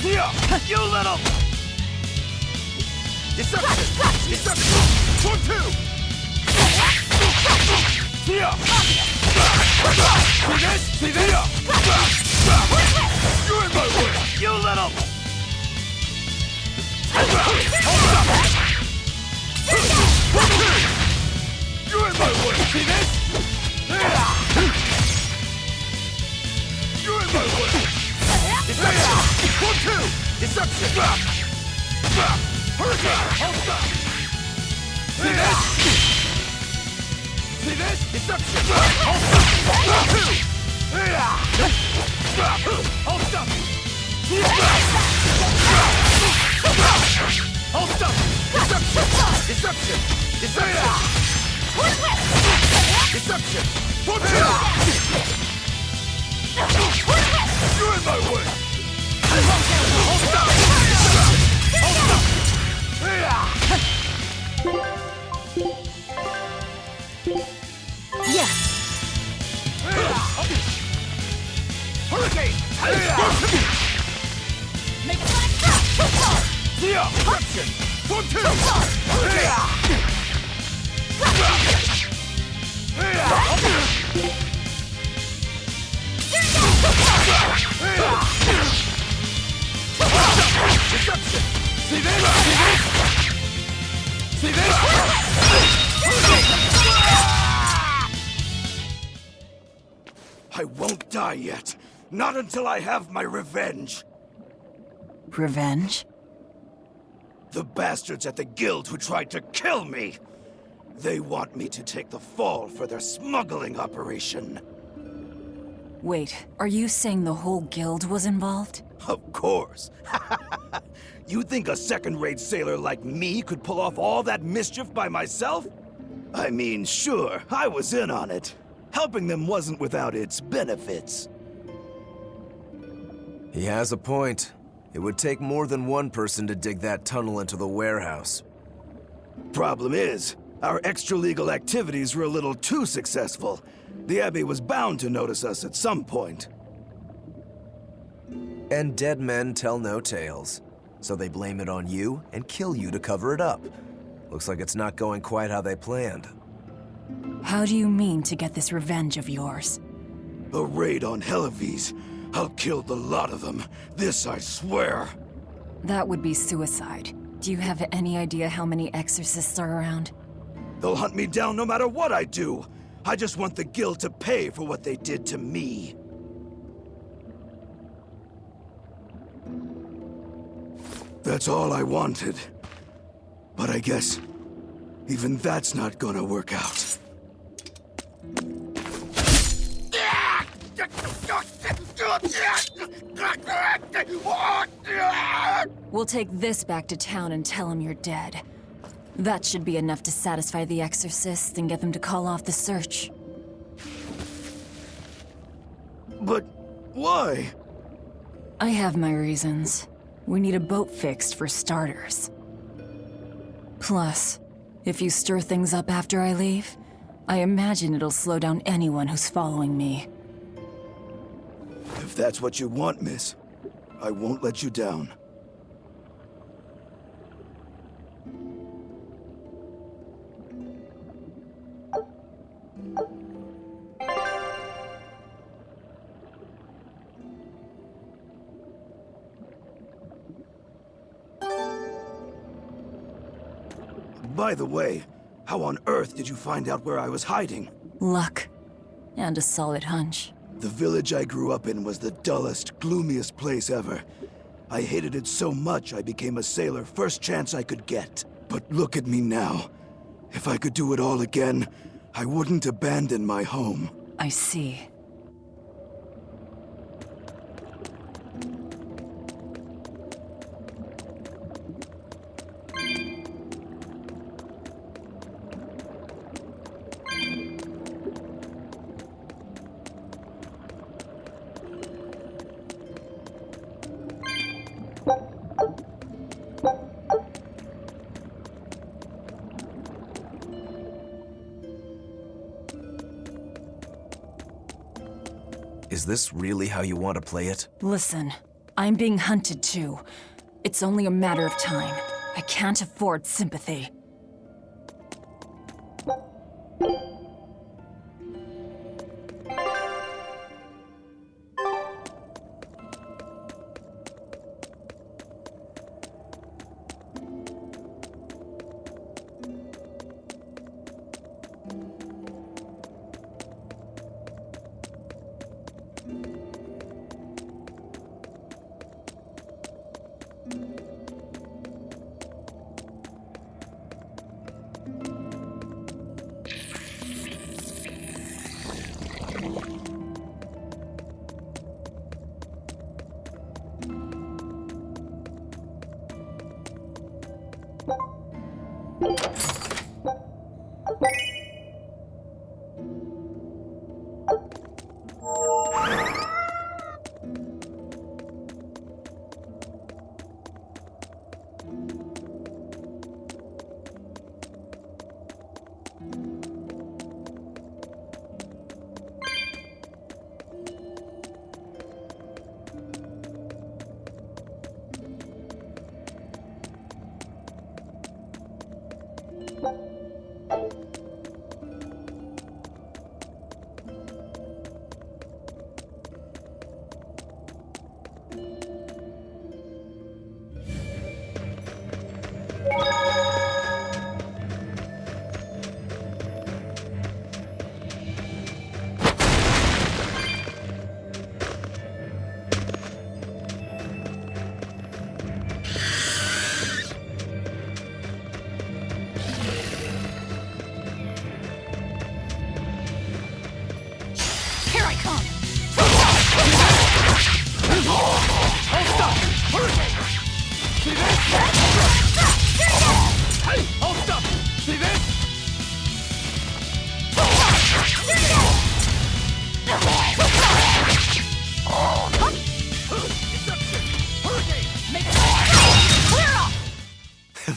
Here! You little! Deception! Deception! 1, 2! Here! See this? See this? You're in my way! You little! Hold up! 1, 2! You're in my way! See this? You're in my way! Deception! 1, 2! Deception! Hurricane! Hold up! See this? See this? Deception! Hold up! 1, 2! Hold up! Hold up! Deception! Deception! Deception! Deception! 1, 2! You're in my way! Hold up! Hold up! Yes! Hurricane! Make it like that! Deception! 1, 2! Deception! See this? See this? See this? I won't die yet. Not until I have my revenge. Revenge? The bastards at the guild who tried to kill me. They want me to take the fall for their smuggling operation. Wait, are you saying the whole guild was involved? Of course. You think a second-rate sailor like me could pull off all that mischief by myself? I mean, sure, I was in on it. Helping them wasn't without its benefits. He has a point. It would take more than one person to dig that tunnel into the warehouse. Problem is, our extra-legal activities were a little too successful. The Abbey was bound to notice us at some point. And dead men tell no tales. So they blame it on you and kill you to cover it up. Looks like it's not going quite how they planned. How do you mean to get this revenge of yours? A raid on Helavis. I'll kill the lot of them. This I swear. That would be suicide. Do you have any idea how many exorcists are around? They'll hunt me down no matter what I do. I just want the guild to pay for what they did to me. That's all I wanted. But I guess even that's not gonna work out. We'll take this back to town and tell him you're dead. That should be enough to satisfy the exorcists and get them to call off the search. But why? I have my reasons. We need a boat fixed for starters. Plus, if you stir things up after I leave, I imagine it'll slow down anyone who's following me. If that's what you want, miss, I won't let you down. By the way, how on earth did you find out where I was hiding? Luck. And a solid hunch. The village I grew up in was the dullest, gloomiest place ever. I hated it so much I became a sailor first chance I could get. But look at me now. If I could do it all again, I wouldn't abandon my home. I see. Is this really how you want to play it? Listen, I'm being hunted too. It's only a matter of time. I can't afford sympathy.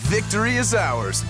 Victory is ours.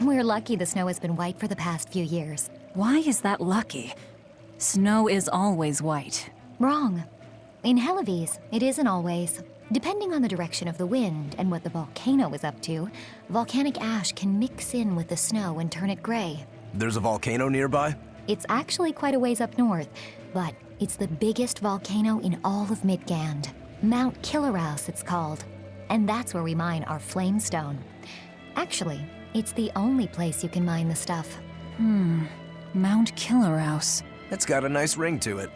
We're lucky the snow has been white for the past few years. Why is that lucky? Snow is always white. Wrong. In Helives, it isn't always. Depending on the direction of the wind and what the volcano is up to, volcanic ash can mix in with the snow and turn it gray. There's a volcano nearby? It's actually quite a ways up north, but it's the biggest volcano in all of Midgand. Mount Killerhouse, it's called. And that's where we mine our flamestone. Actually, it's the only place you can mine the stuff. Mount Killerhouse. It's got a nice ring to it.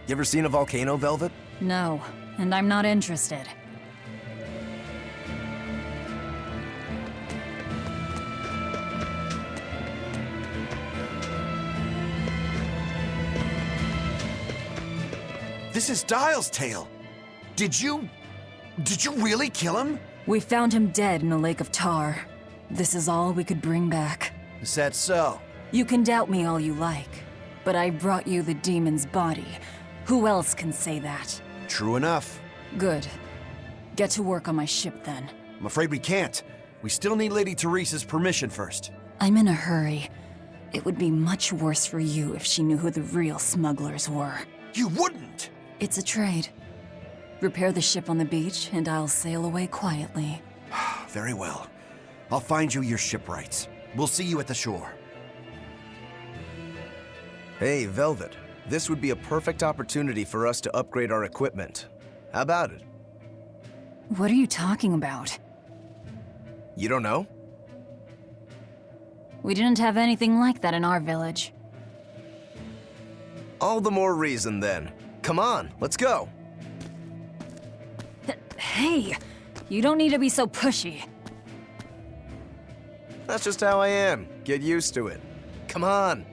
You ever seen a volcano, Velvet? No, and I'm not interested. This is Dial's tale. Did you really kill him? We found him dead in a lake of tar. This is all we could bring back. Is that so? You can doubt me all you like, but I brought you the demon's body. Who else can say that? True enough. Good. Get to work on my ship then. I'm afraid we can't. We still need Lady Teresa's permission first. I'm in a hurry. It would be much worse for you if she knew who the real smugglers were. You wouldn't! It's a trade. Repair the ship on the beach, and I'll sail away quietly. Very well. I'll find you your shipwrights. We'll see you at the shore. Hey, Velvet. This would be a perfect opportunity for us to upgrade our equipment. How about it? What are you talking about? You don't know? We didn't have anything like that in our village. All the more reason, then. Come on, let's go. Hey, you don't need to be so pushy. That's just how I am. Get used to it. Come on.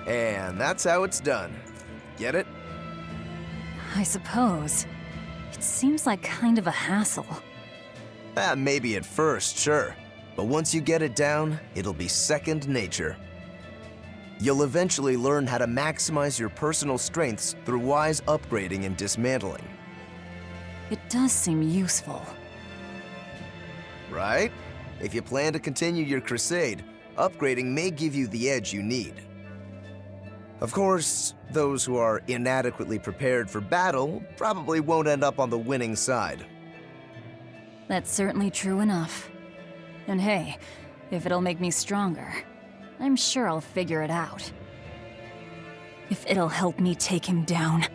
And that's how it's done. Get it? I suppose. It seems like kind of a hassle. Maybe at first, sure. But once you get it down, it'll be second nature. You'll eventually learn how to maximize your personal strengths through wise upgrading and dismantling. It does seem useful. Right? If you plan to continue your crusade, upgrading may give you the edge you need. Of course, those who are inadequately prepared for battle probably won't end up on the winning side. That's certainly true enough. And hey, if it'll make me stronger, I'm sure I'll figure it out. If it'll help me take him down.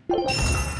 You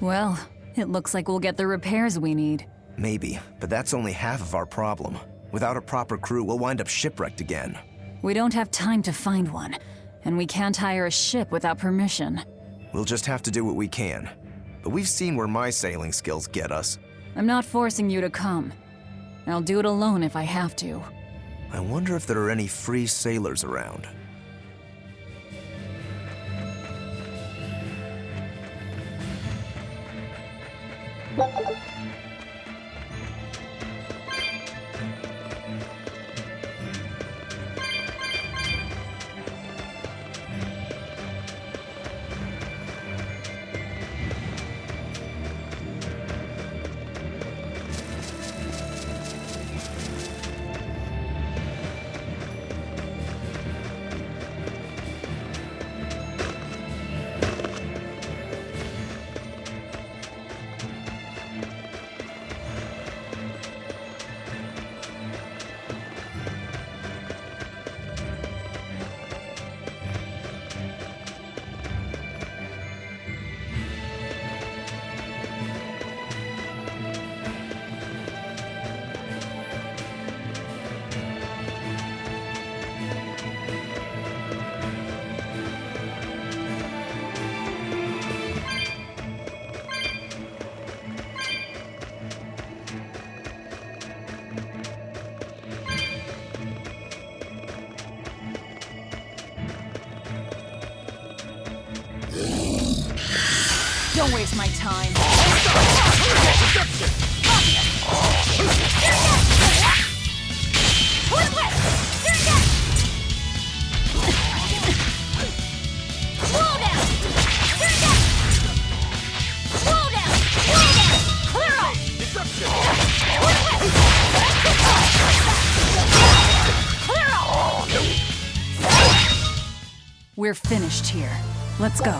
Well, it looks like we'll get the repairs we need. Maybe, but that's only half of our problem. Without a proper crew, we'll wind up shipwrecked again. We don't have time to find one, and we can't hire a ship without permission. We'll just have to do what we can. But we've seen where my sailing skills get us. I'm not forcing you to come. I'll do it alone if I have to. I wonder if there are any free sailors around. Don't waste my time. We're finished here. Let's go.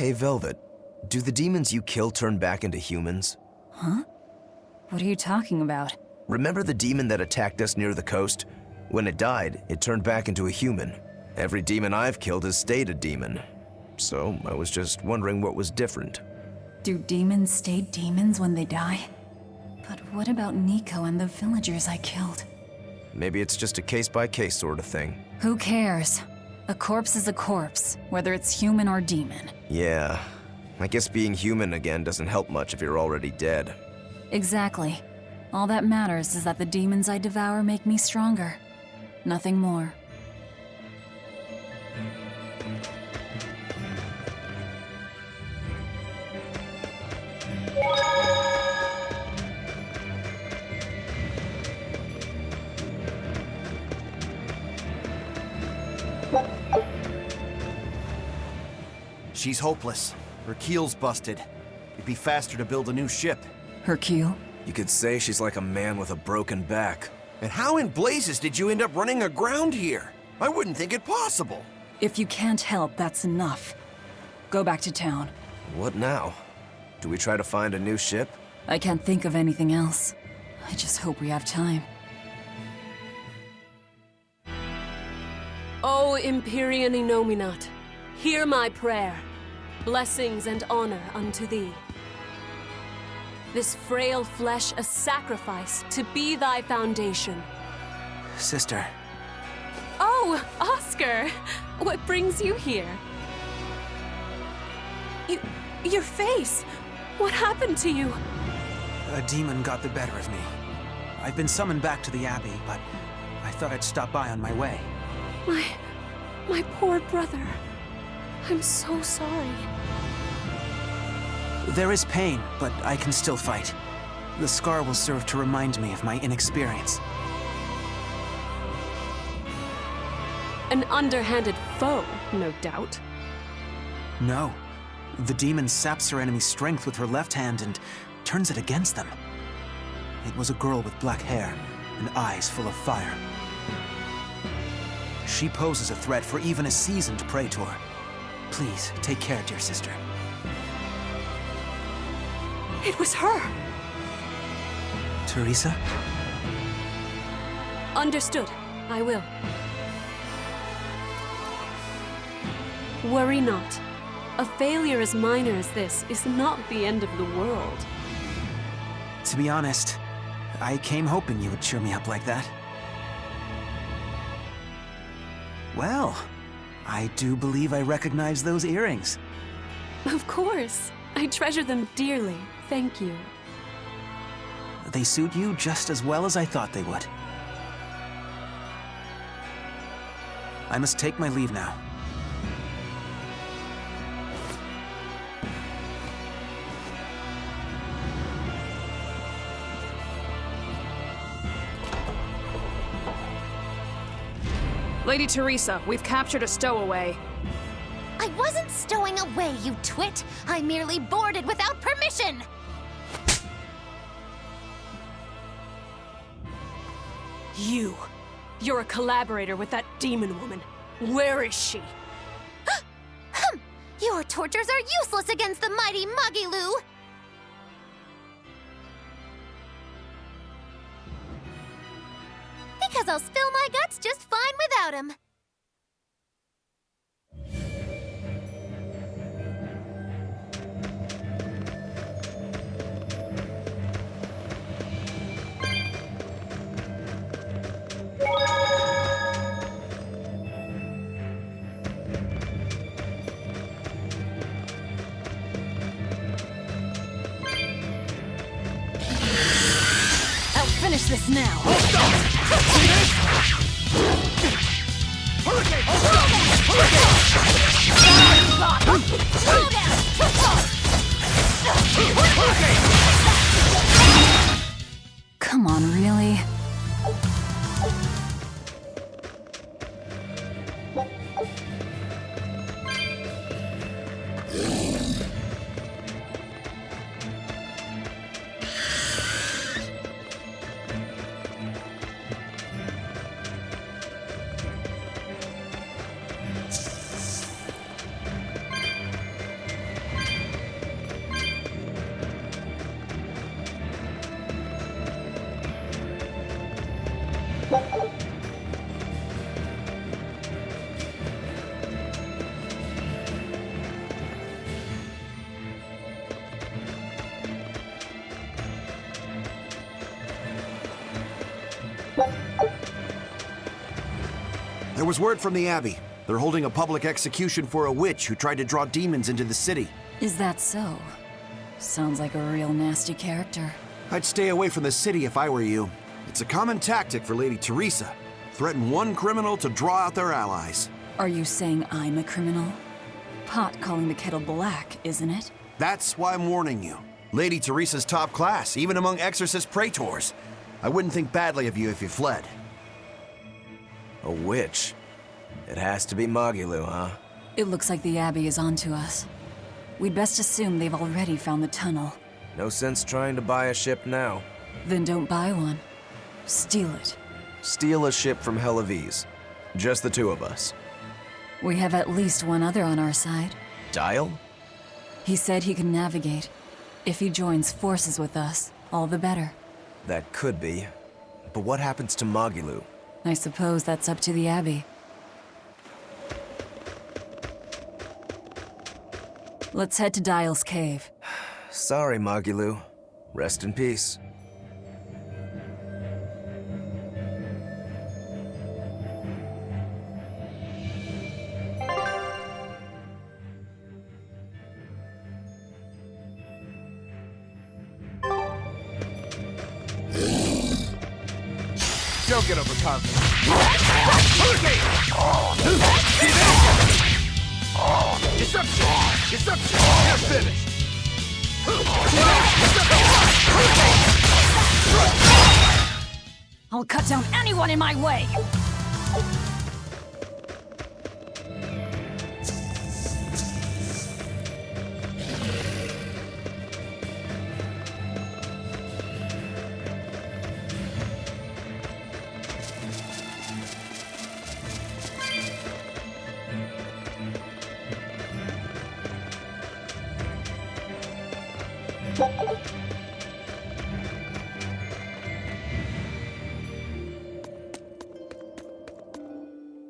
Hey, Velvet, do the demons you kill turn back into humans? Huh? What are you talking about? Remember the demon that attacked us near the coast? When it died, it turned back into a human. Every demon I've killed has stayed a demon. So I was just wondering what was different. Do demons stay demons when they die? But what about Nico and the villagers I killed? Maybe it's just a case-by-case sort of thing. Who cares? A corpse is a corpse, whether it's human or demon. Yeah, I guess being human again doesn't help much if you're already dead. Exactly. All that matters is that the demons I devour make me stronger. Nothing more. She's hopeless. Her keel's busted. It'd be faster to build a new ship. Her keel? You could say she's like a man with a broken back. And how in blazes did you end up running aground here? I wouldn't think it possible. If you can't help, that's enough. Go back to town. What now? Do we try to find a new ship? I can't think of anything else. I just hope we have time. O Empyrean Inominat, hear my prayer. Blessings and honor unto thee. This frail flesh a sacrifice to be thy foundation. Sister. Oh, Oscar! What brings you here? Your face! What happened to you? A demon got the better of me. I've been summoned back to the Abbey, but I thought I'd stop by on my way. My poor brother. I'm so sorry. There is pain, but I can still fight. The scar will serve to remind me of my inexperience. An underhanded foe, no doubt. No. The demon saps her enemy's strength with her left hand and turns it against them. It was a girl with black hair and eyes full of fire. She poses a threat for even a seasoned praetor. Please, take care, dear sister. It was her! Teresa? Understood. I will. Worry not. A failure as minor as this is not the end of the world. To be honest, I came hoping you would cheer me up like that. Well, I do believe I recognize those earrings. Of course. I treasure them dearly. Thank you. They suit you just as well as I thought they would. I must take my leave now. Lady Teresa, we've captured a stowaway. I wasn't stowing away, you twit. I merely boarded without permission. You're a collaborator with that demon woman. Where is she? Your tortures are useless against the mighty Magilu. Because I'll spill my guts just fine without him. I'll finish this now. Come on, really? There was word from the Abbey. They're holding a public execution for a witch who tried to draw demons into the city. Is that so? Sounds like a real nasty character. I'd stay away from the city if I were you. It's a common tactic for Lady Teresa. Threaten one criminal to draw out their allies. Are you saying I'm a criminal? Pot calling the kettle black, isn't it? That's why I'm warning you. Lady Teresa's top class, even among exorcist praetors. I wouldn't think badly of you if you fled. A witch? It has to be Magilu, huh? It looks like the Abbey is onto us. We'd best assume they've already found the tunnel. No sense trying to buy a ship now. Then don't buy one. Steal it. Steal a ship from Helavis. Just the two of us. We have at least one other on our side. Dial? He said he can navigate. If he joins forces with us, all the better. That could be. But what happens to Magilu? I suppose that's up to the Abbey. Let's head to Dial's cave. Sorry, Magilu. Rest in peace. Don't get overconfident. Deception! Deception! You're finished! I'll cut down anyone in my way!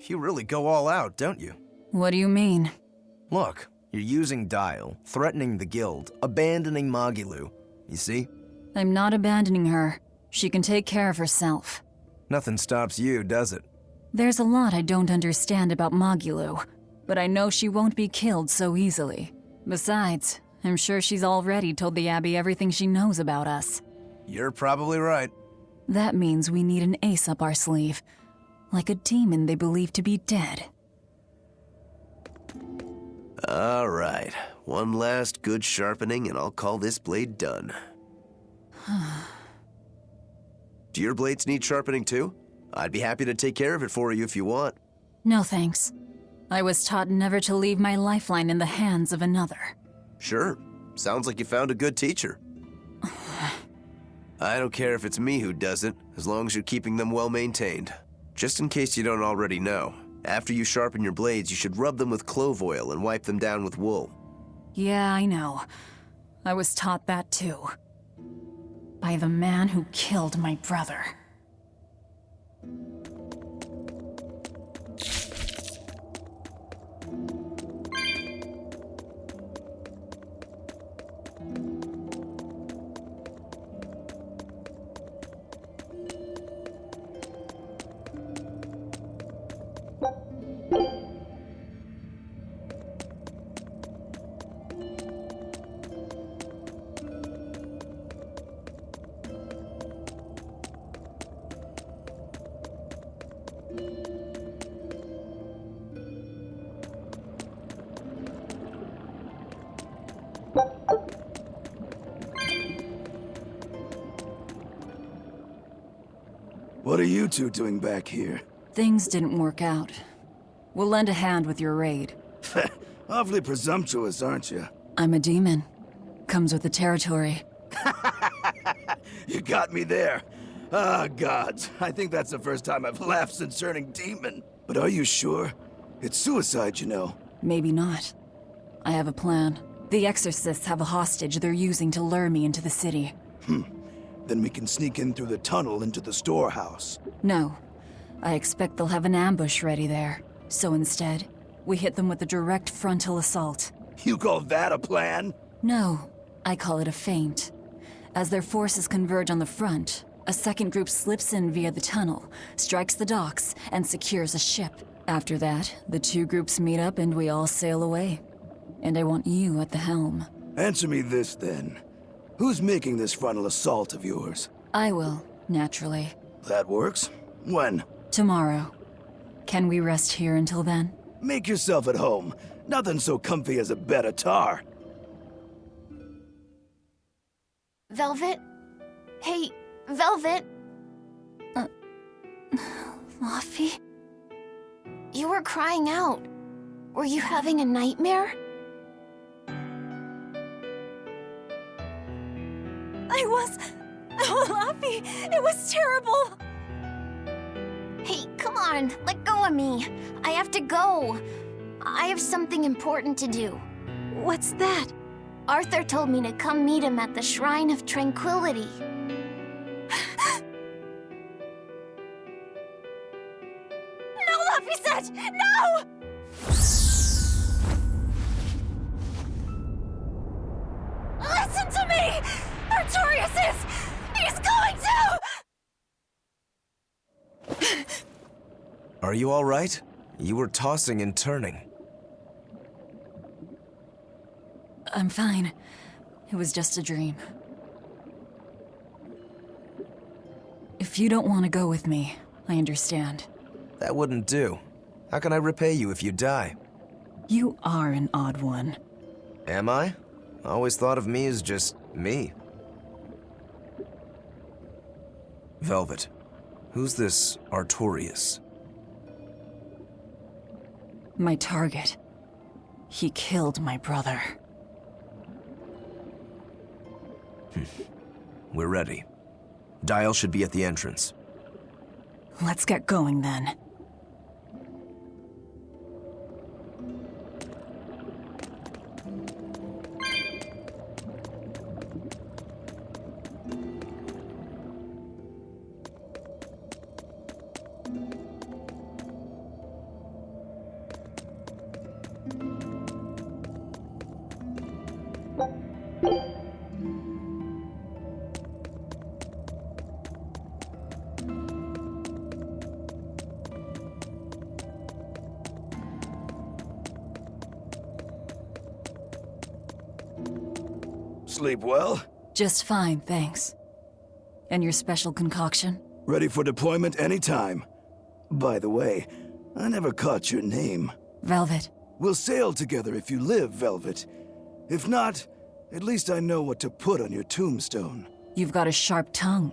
You really go all out, don't you? What do you mean? Look, you're using Dial, threatening the guild, abandoning Magilu. You see? I'm not abandoning her. She can take care of herself. Nothing stops you, does it? There's a lot I don't understand about Magilu, but I know she won't be killed so easily. Besides, I'm sure she's already told the Abbey everything she knows about us. You're probably right. That means we need an ace up our sleeve. Like a demon they believe to be dead. All right. One last good sharpening and I'll call this blade done. Do your blades need sharpening too? I'd be happy to take care of it for you if you want. No thanks. I was taught never to leave my lifeline in the hands of another. Sure. Sounds like you found a good teacher. I don't care if it's me who does it, as long as you're keeping them well maintained. Just in case you don't already know, after you sharpen your blades, you should rub them with clove oil and wipe them down with wool. Yeah, I know. I was taught that too. By the man who killed my brother. What are you two doing back here? Things didn't work out. We'll lend a hand with your raid. Awfully presumptuous, aren't you? I'm a demon. Comes with the territory. You got me there. Ah, gods. I think that's the first time I've laughed since turning demon. But are you sure? It's suicide, you know. Maybe not. I have a plan. The exorcists have a hostage they're using to lure me into the city. Then we can sneak in through the tunnel into the storehouse. No, I expect they'll have an ambush ready there. So instead, we hit them with a direct frontal assault. You call that a plan? No, I call it a feint. As their forces converge on the front, a second group slips in via the tunnel, strikes the docks, and secures a ship. After that, the two groups meet up and we all sail away. And I want you at the helm. Answer me this, then. Who's making this frontal assault of yours? I will, naturally. That works. When? Tomorrow. Can we rest here until then? Make yourself at home. Nothing so comfy as a bed of tar. Velvet? Hey, Velvet? Laffy? You were crying out. Were you having a nightmare? I was... Oh, Laffy, it was terrible! Hey, come on, let go of me. I have to go. I have something important to do. What's that? Arthur told me to come meet him at the Shrine of Tranquility. No, Laffy-set! No! Listen to me! Artorius is... He's going to... Are you all right? You were tossing and turning. I'm fine. It was just a dream. If you don't want to go with me, I understand. That wouldn't do. How can I repay you if you die? You are an odd one. Am I? I always thought of me as just me. Velvet, who's this Artorius? My target. He killed my brother. We're ready. Dial should be at the entrance. Let's get going then. Sleep well? Just fine, thanks. And your special concoction? Ready for deployment anytime. By the way, I never caught your name. Velvet. We'll sail together if you live, Velvet. If not, at least I know what to put on your tombstone. You've got a sharp tongue.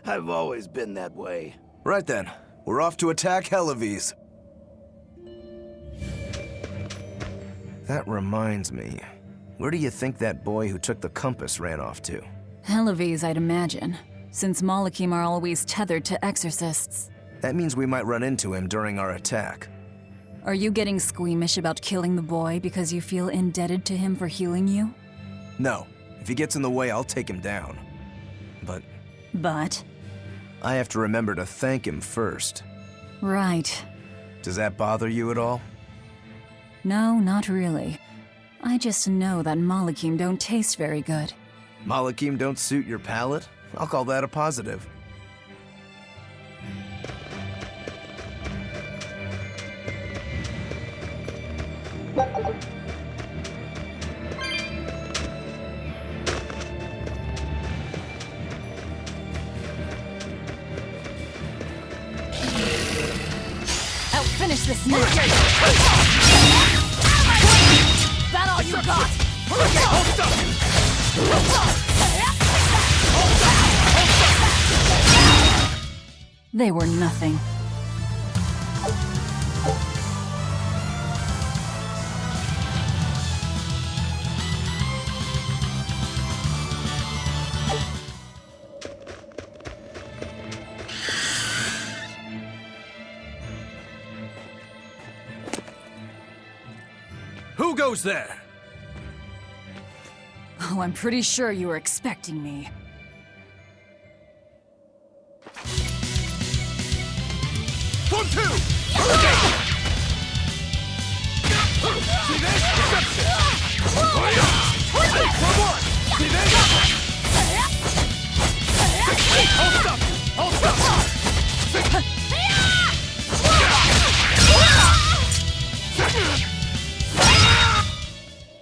I've always been that way. Right then, we're off to attack Helaves. That reminds me. Where do you think that boy who took the compass ran off to? Helaves, I'd imagine, since Malachim are always tethered to exorcists. That means we might run into him during our attack. Are you getting squeamish about killing the boy because you feel indebted to him for healing you? No. If he gets in the way, I'll take him down. But? I have to remember to thank him first. Right. Does that bother you at all? No, not really. I just know that Malachim don't taste very good. Malachim don't suit your palate? I'll call that a positive. I'll finish this now! That all you got? They were nothing. Who goes there? Oh, I'm pretty sure you were expecting me.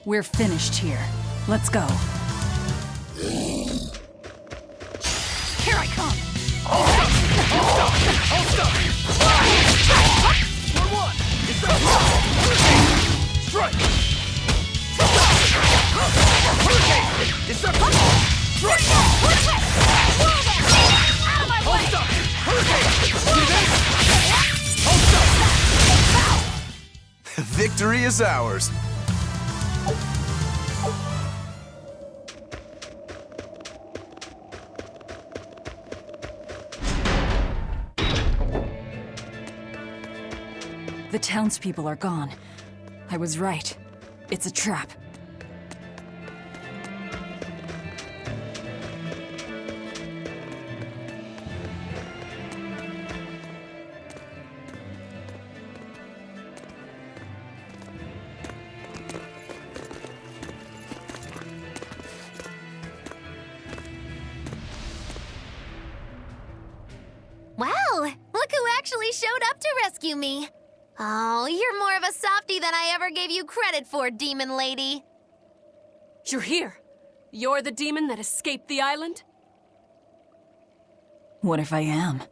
We're finished here. Let's go. Here I come! Strike! Victory is ours. The townspeople are gone. I was right. It's a trap. Wow, look who actually showed up to rescue me. Oh, you're more of a softie than I ever gave you credit for, demon lady. You're here. You're the demon that escaped the island? What if I am?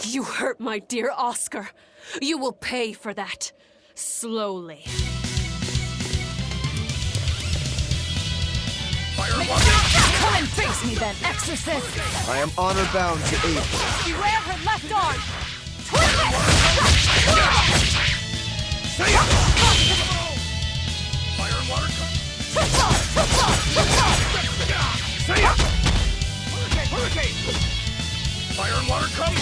You hurt my dear Oscar. You will pay for that. Slowly. Come and face me then, exorcist! I am honor bound to aid. Beware her left arm! Fire and water come! Hurricane! Fire and water come!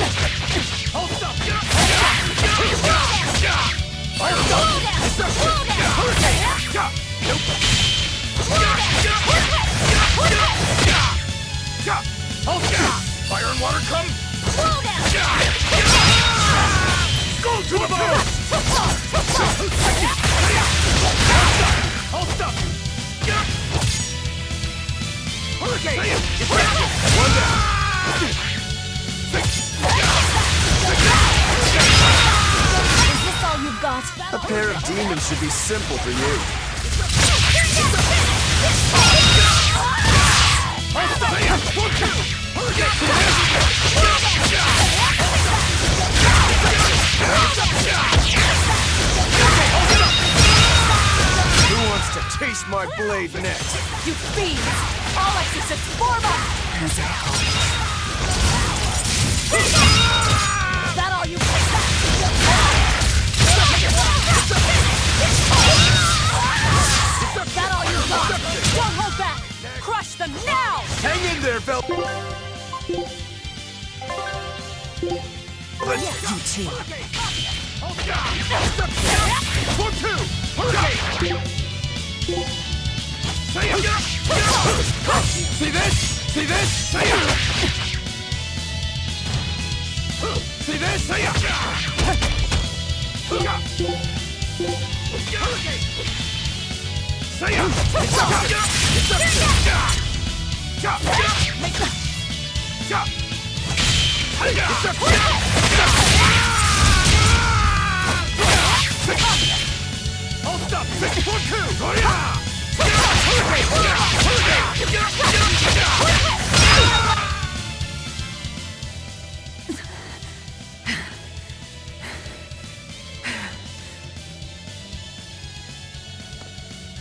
Hold up! Fire and water! Hurricane! Hold up! Fire and water come! Go to the bone! Hold up! Hurricane! One down! Is this all you've got? A pair of demons should be simple for you. Who wants to taste my blade next? You fiends! All exorcists form up! As I hoped. Is that all you... Is that all you got? Don't hold back! Crush them now! Hang in there, fella! You too. One, two! Hurricane! See this? See this? See this? Hold up! 642!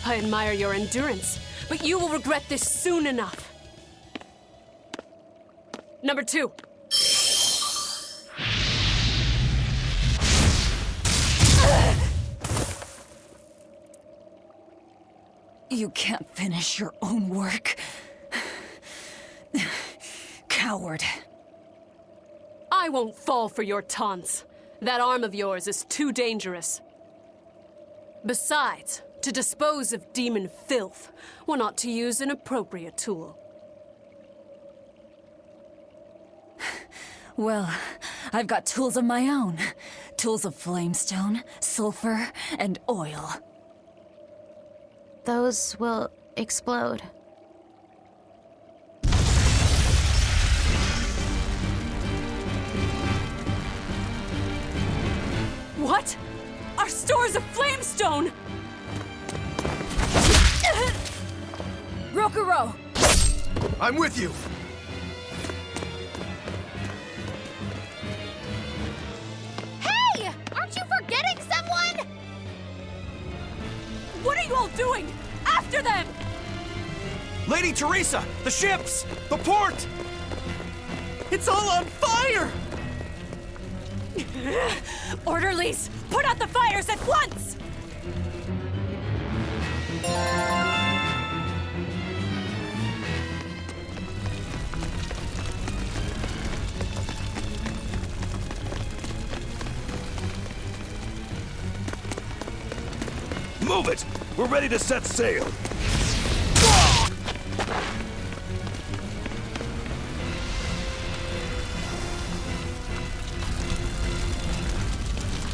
I admire your endurance, but you will regret this soon enough. Number 2. You can't finish your own work. Coward. I won't fall for your taunts. That arm of yours is too dangerous. Besides, to dispose of demon filth, one ought to use an appropriate tool. Well, I've got tools of my own. Tools of flamestone, sulfur, and oil. Those will explode. What? Our stores of flamestone! Rokuro! I'm with you! Hey! Aren't you forgetting someone? What are you all doing? After them! Lady Teresa! The ships! The port! It's all on fire! Orderlies, put out the fires at once! Move it! We're ready to set sail!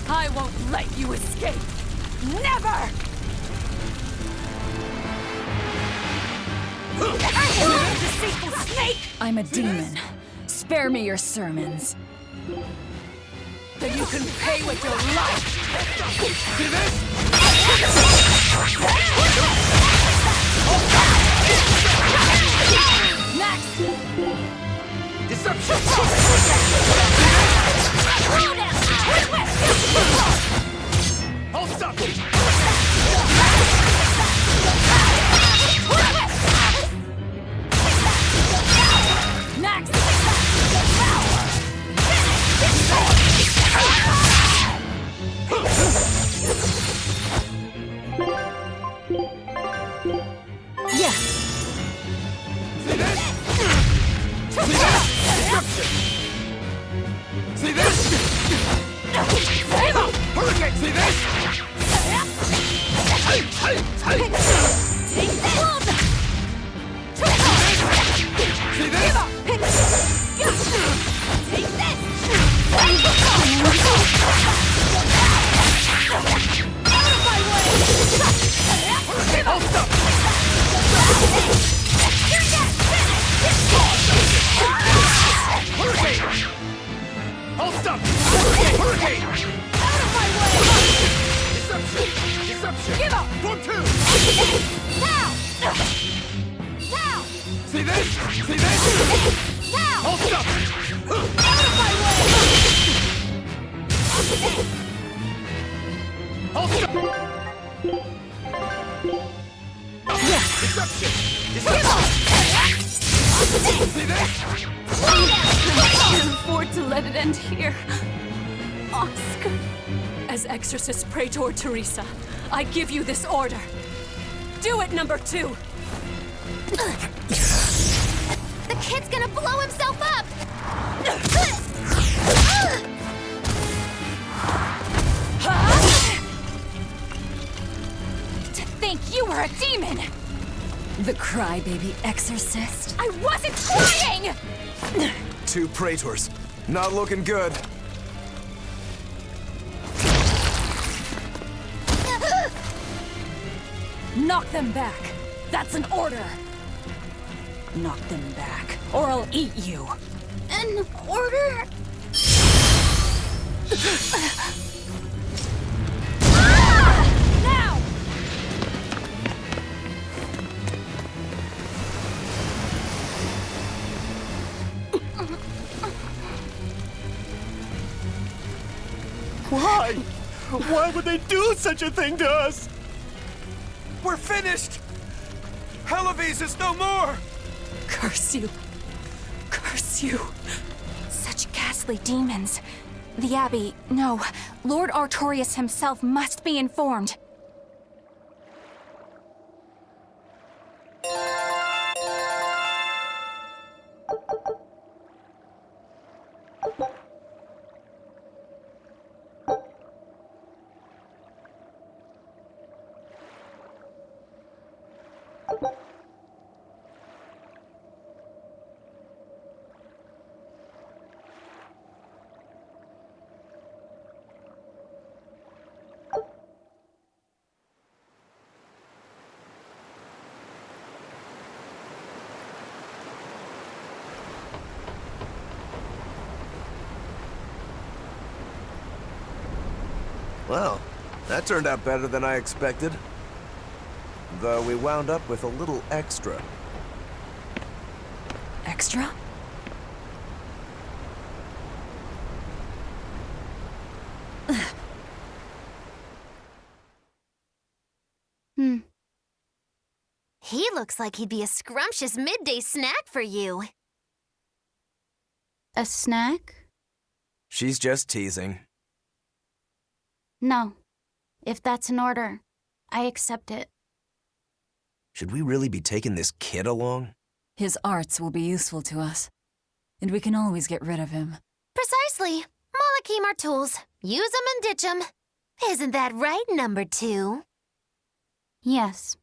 I won't let you escape! Never! Deceitful snake! I'm a demon. Spare me your sermons. Then you can pay with your life! See this? Next! Deception! Hold stop! Next! Yes! See this? See this? Deception! See this? Hurricane! See this? Hey! Hey! Hey! See this? Hold stop! Hurricane! Hold stop! Hurricane! Out of my way! Deception! Deception! Give up! Form 2! Now! Now! See this? See this? Now! Hold stop! Out of my way! Hold stop! Yes! Deception! Deception! See this? I can't afford to let it end here. Oscar. As Exorcist Praetor Teresa, I give you this order. Do it, number 2. The kid's gonna blow himself up! To think you were a demon! The crybaby exorcist. I wasn't crying! 2 praetors. Not looking good. Knock them back. That's an order. Knock them back, or I'll eat you. An order? Now! Why? Why would they do such a thing to us? We're finished! Helives is no more! Curse you. Curse you. Such ghastly demons. The Abbey, no. Lord Artorius himself must be informed. Well, that turned out better than I expected. Though we wound up with a little extra. Extra? He looks like he'd be a scrumptious midday snack for you. A snack? She's just teasing. No. If that's an order, I accept it. Should we really be taking this kid along? His arts will be useful to us, and we can always get rid of him. Precisely. Malakim are tools. Use them and ditch them. Isn't that right, number 2? Yes.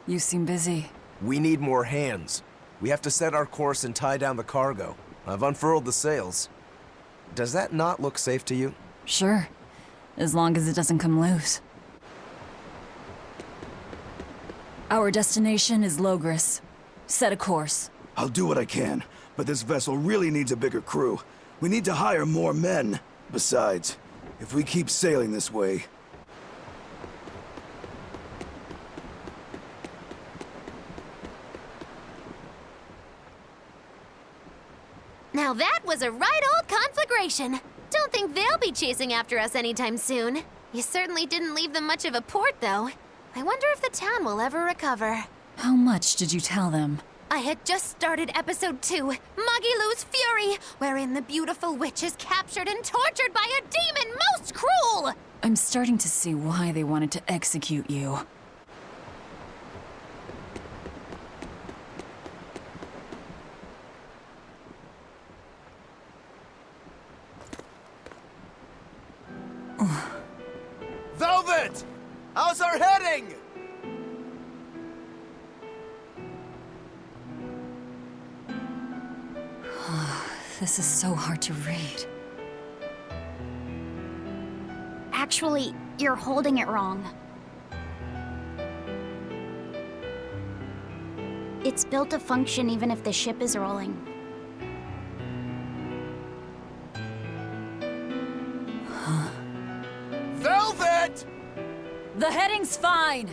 You seem busy. We need more hands. We have to set our course and tie down the cargo. I've unfurled the sails. Does that not look safe to you? Sure. As long as it doesn't come loose. Our destination is Logris. Set a course. I'll do what I can, but this vessel really needs a bigger crew. We need to hire more men. Besides, if we keep sailing this way... Now that was a right old conflagration. Don't think they'll be chasing after us anytime soon. You certainly didn't leave them much of a port, though. I wonder if the town will ever recover. How much did you tell them? I had just started episode 2, Magilou's Fury, wherein the beautiful witch is captured and tortured by a demon most cruel! I'm starting to see why they wanted to execute you. Velvet! How's our heading? This is so hard to read. Actually, you're holding it wrong. It's built to function even if the ship is rolling. Velvet! The heading's fine!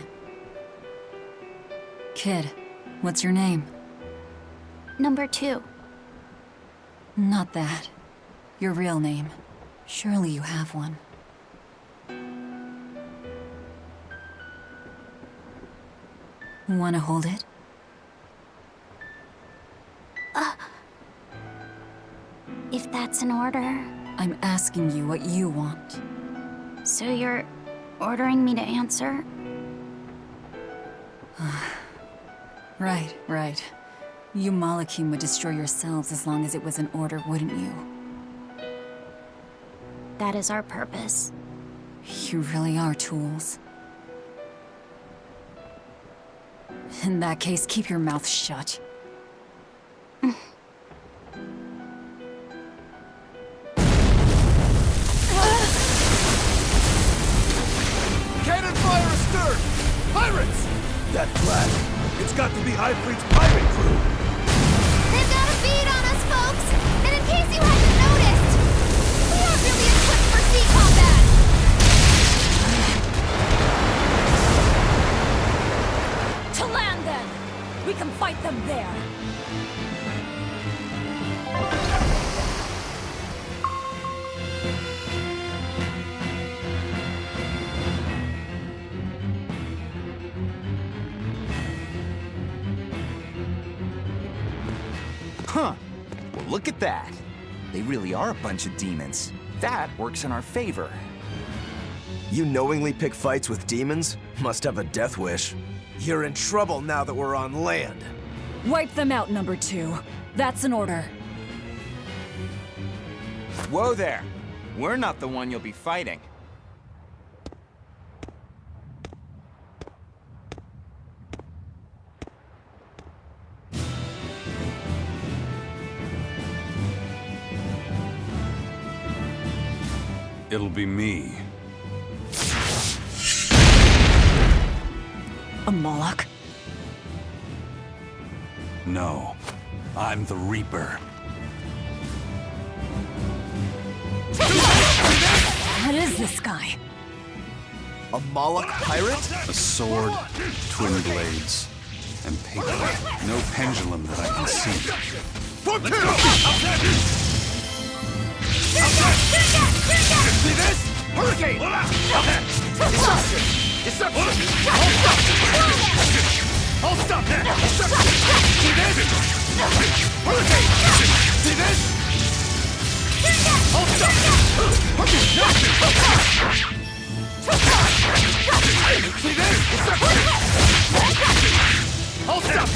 Kid, what's your name? Number 2. Not that. Your real name. Surely you have one. Wanna hold it? If that's an order... I'm asking you what you want. So you're ordering me to answer? Right. You Malakim would destroy yourselves as long as it was an order, wouldn't you? That is our purpose. You really are tools. In that case, keep your mouth shut. Cannon fire astern! Pirates! That flag, it's got to be Ifrit's pirate crew! They've got a bead on us, folks! And in case you hadn't noticed, we aren't really equipped for sea combat! To land, then! We can fight them there! Huh. Well, look at that. They really are a bunch of demons. That works in our favor. You knowingly pick fights with demons? Must have a death wish. You're in trouble now that we're on land. Wipe them out, number 2. That's an order. Whoa there. We're not the one you'll be fighting. It'll be me. A Moloch? No, I'm the Reaper. What is this guy? A Moloch pirate? A sword, twin blades, and paper. No pendulum that I can see. For kill! See this? Hurricane! Deception! Deception! Hold up! Deception! See this? Hurricane! See this? Hold up! See this? Deception! Hold up!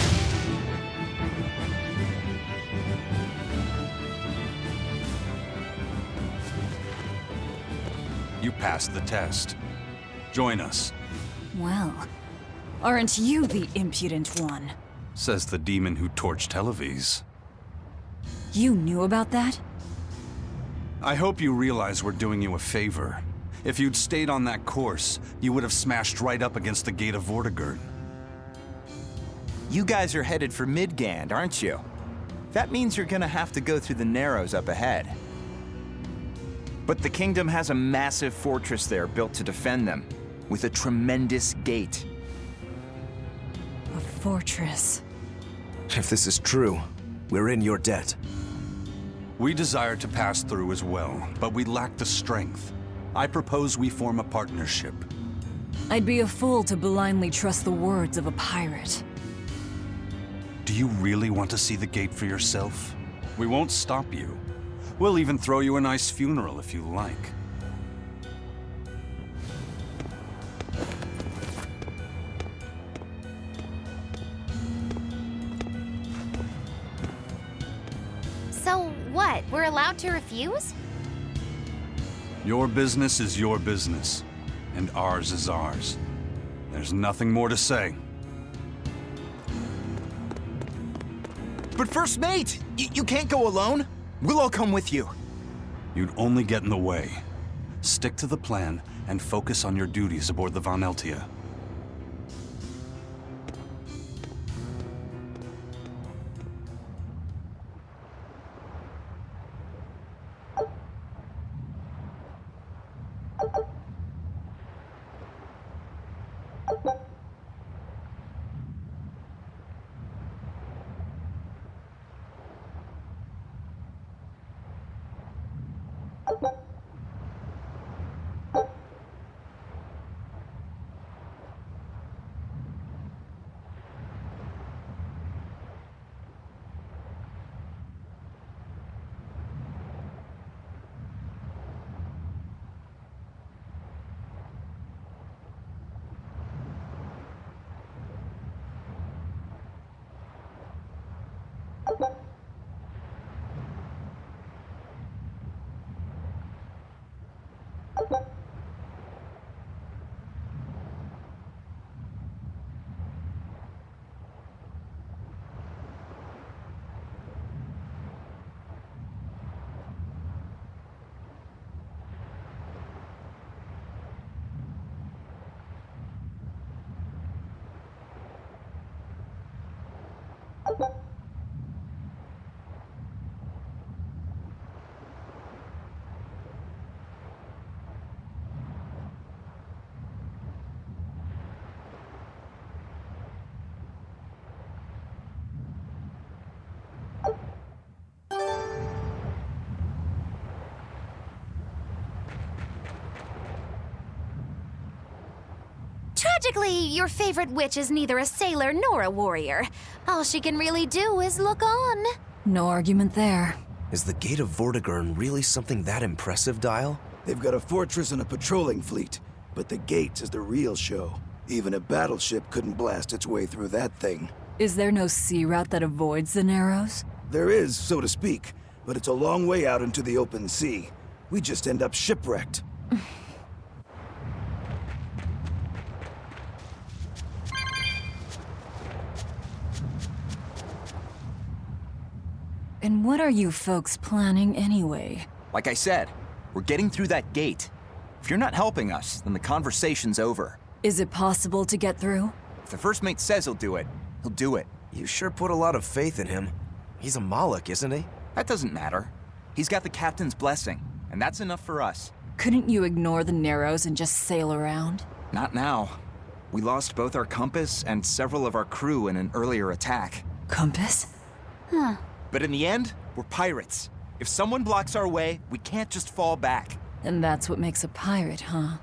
You passed the test. Join us, Well, aren't you the impudent one? says the demon who torched Televis. You knew about that? I hope you realize we're doing you a favor. If you'd stayed on that course, you would have smashed right up against the gate of Vortigern. You guys are headed for Midgand, aren't you? That means you're gonna have to go through the Narrows up ahead. But the kingdom has a massive fortress there built to defend them, with a tremendous gate. A fortress. If this is true, we're in your debt. We desire to pass through as well, but we lack the strength. I propose we form a partnership. I'd be a fool to blindly trust the words of a pirate. Do you really want to see the gate for yourself? We won't stop you. We'll even throw you a nice funeral if you like. So what? We're allowed to refuse? Your business is your business, and ours is ours. There's nothing more to say. But First Mate, you can't go alone. We'll all come with you. You'd only get in the way. Stick to the plan and focus on your duties aboard the Von Eltia. Tragically, your favorite witch is neither a sailor nor a warrior. All she can really do is look on. No argument there. Is the Gate of Vortigern really something that impressive, Dial? They've got a fortress and a patrolling fleet, but the gate is the real show. Even a battleship couldn't blast its way through that thing. Is there no sea route that avoids the Narrows? There is, so to speak, but it's a long way out into the open sea. We just end up shipwrecked. And what are you folks planning anyway? Like I said, We're getting through that gate. If you're not helping us, then the conversation's over. Is it possible to get through? If the first mate says he'll do it, he'll do it. You sure put a lot of faith in him. He's a Moloch, isn't he? That doesn't matter. He's got the captain's blessing, and that's enough for us. Couldn't you ignore the Narrows and just sail around? Not now. We lost both our compass and several of our crew in an earlier attack. Compass? Huh. But in the end, we're pirates. If someone blocks our way, we can't just fall back. And that's what makes a pirate, huh?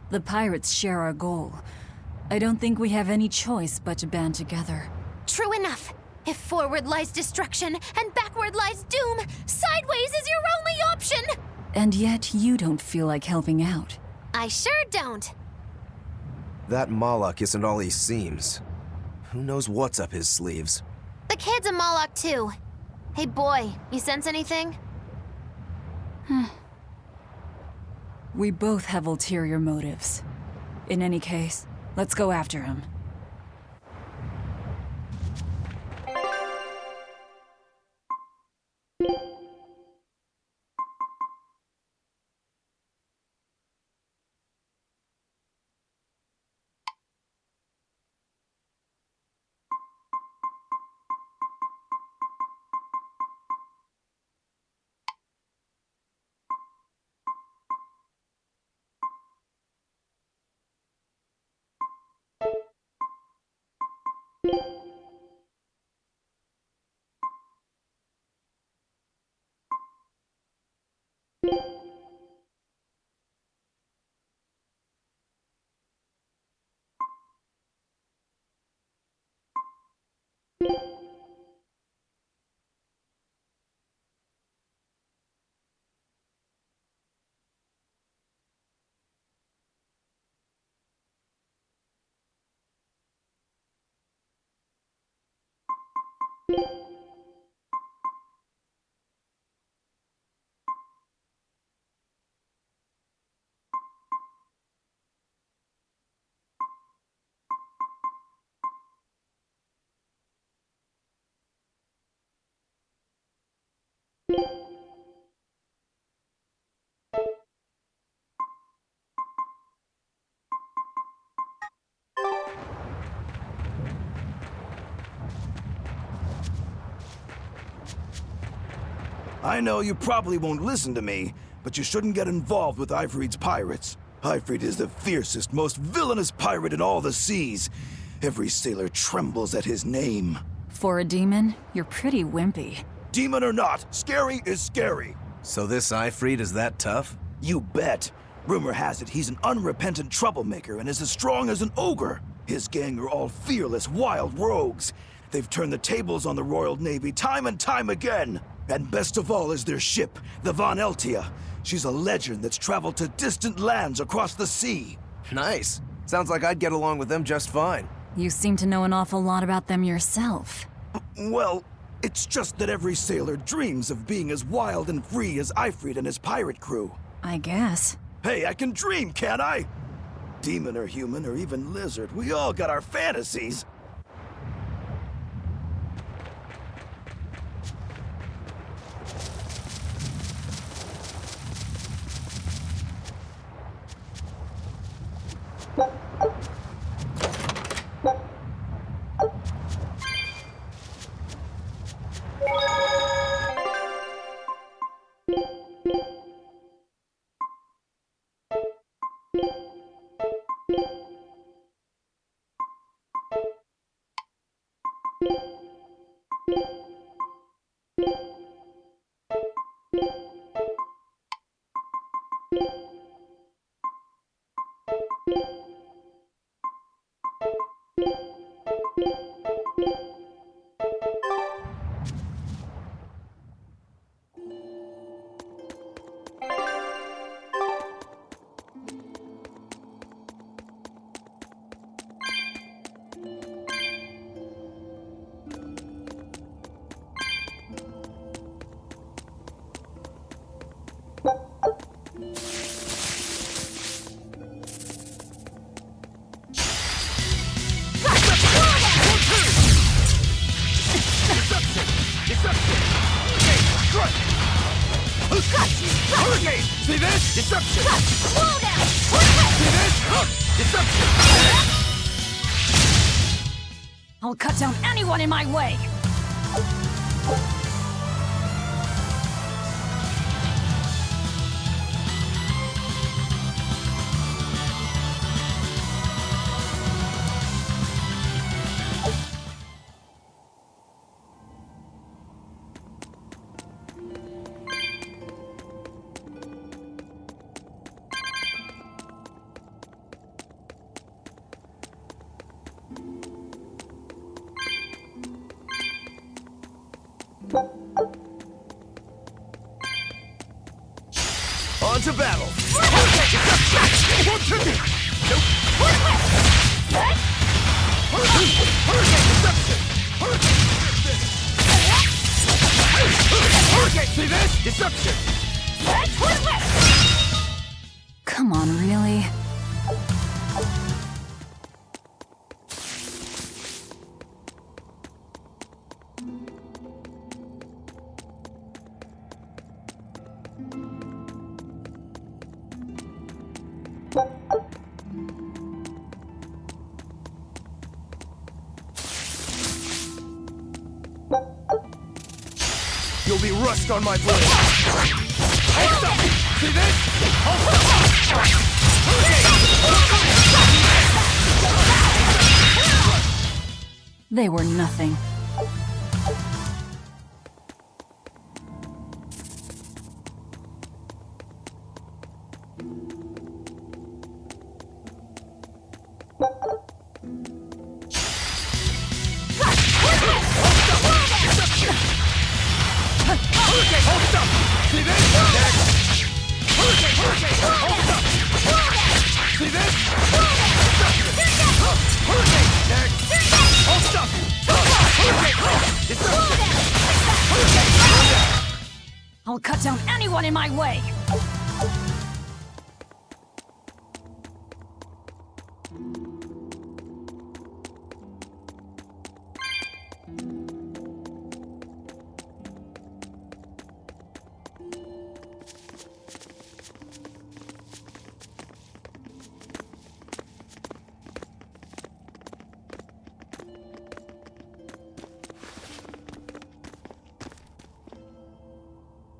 The pirates share our goal. I don't think we have any choice but to band together. True enough. If forward lies destruction and backward lies doom, sideways is your only option! And yet you don't feel like helping out. I sure don't. That Moloch isn't all he seems. Who knows what's up his sleeves? The kid's a Moloch too. Hey boy, you sense anything? We both have ulterior motives. In any case, let's go after him. I know you probably won't listen to me, but you shouldn't get involved with Ifrit's pirates. Ifrit is the fiercest, most villainous pirate in all the seas. Every sailor trembles at his name. For a demon, you're pretty wimpy. Demon or not, scary is scary. So this Ifrit is that tough? You bet. Rumor has it he's an unrepentant troublemaker and is as strong as an ogre. His gang are all fearless, wild rogues. They've turned the tables on the Royal Navy time and time again. And best of all is their ship, the Von Eltia. She's a legend that's traveled to distant lands across the sea. Nice. Sounds like I'd get along with them just fine. You seem to know an awful lot about them yourself. Well, it's just that every sailor dreams of being as wild and free as Ifrit and his pirate crew. I guess. Hey, I can dream, can't I? Demon or human or even lizard, we all got our fantasies. Deception! Slow down! See this? Deception! I'll cut down anyone in my way! On to battle! See this? Deception! Come on, really? You'll be rust on my blade! Hold up! See this? Hold up! They were nothing. Hold up! See this? Hurricane! Hold up! See this? Hurricane! Next! Hold up! Hurricane! I'll cut down anyone in my way!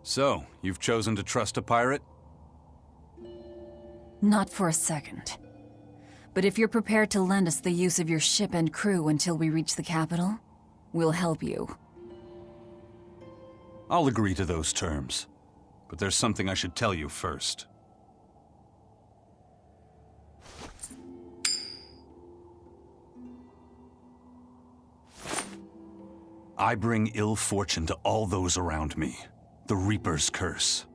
So, you've chosen to trust a pirate? Not for a second. But if you're prepared to lend us the use of your ship and crew until we reach the capital, we'll help you. I'll agree to those terms. But there's something I should tell you first. I bring ill fortune to all those around me. The Reaper's curse.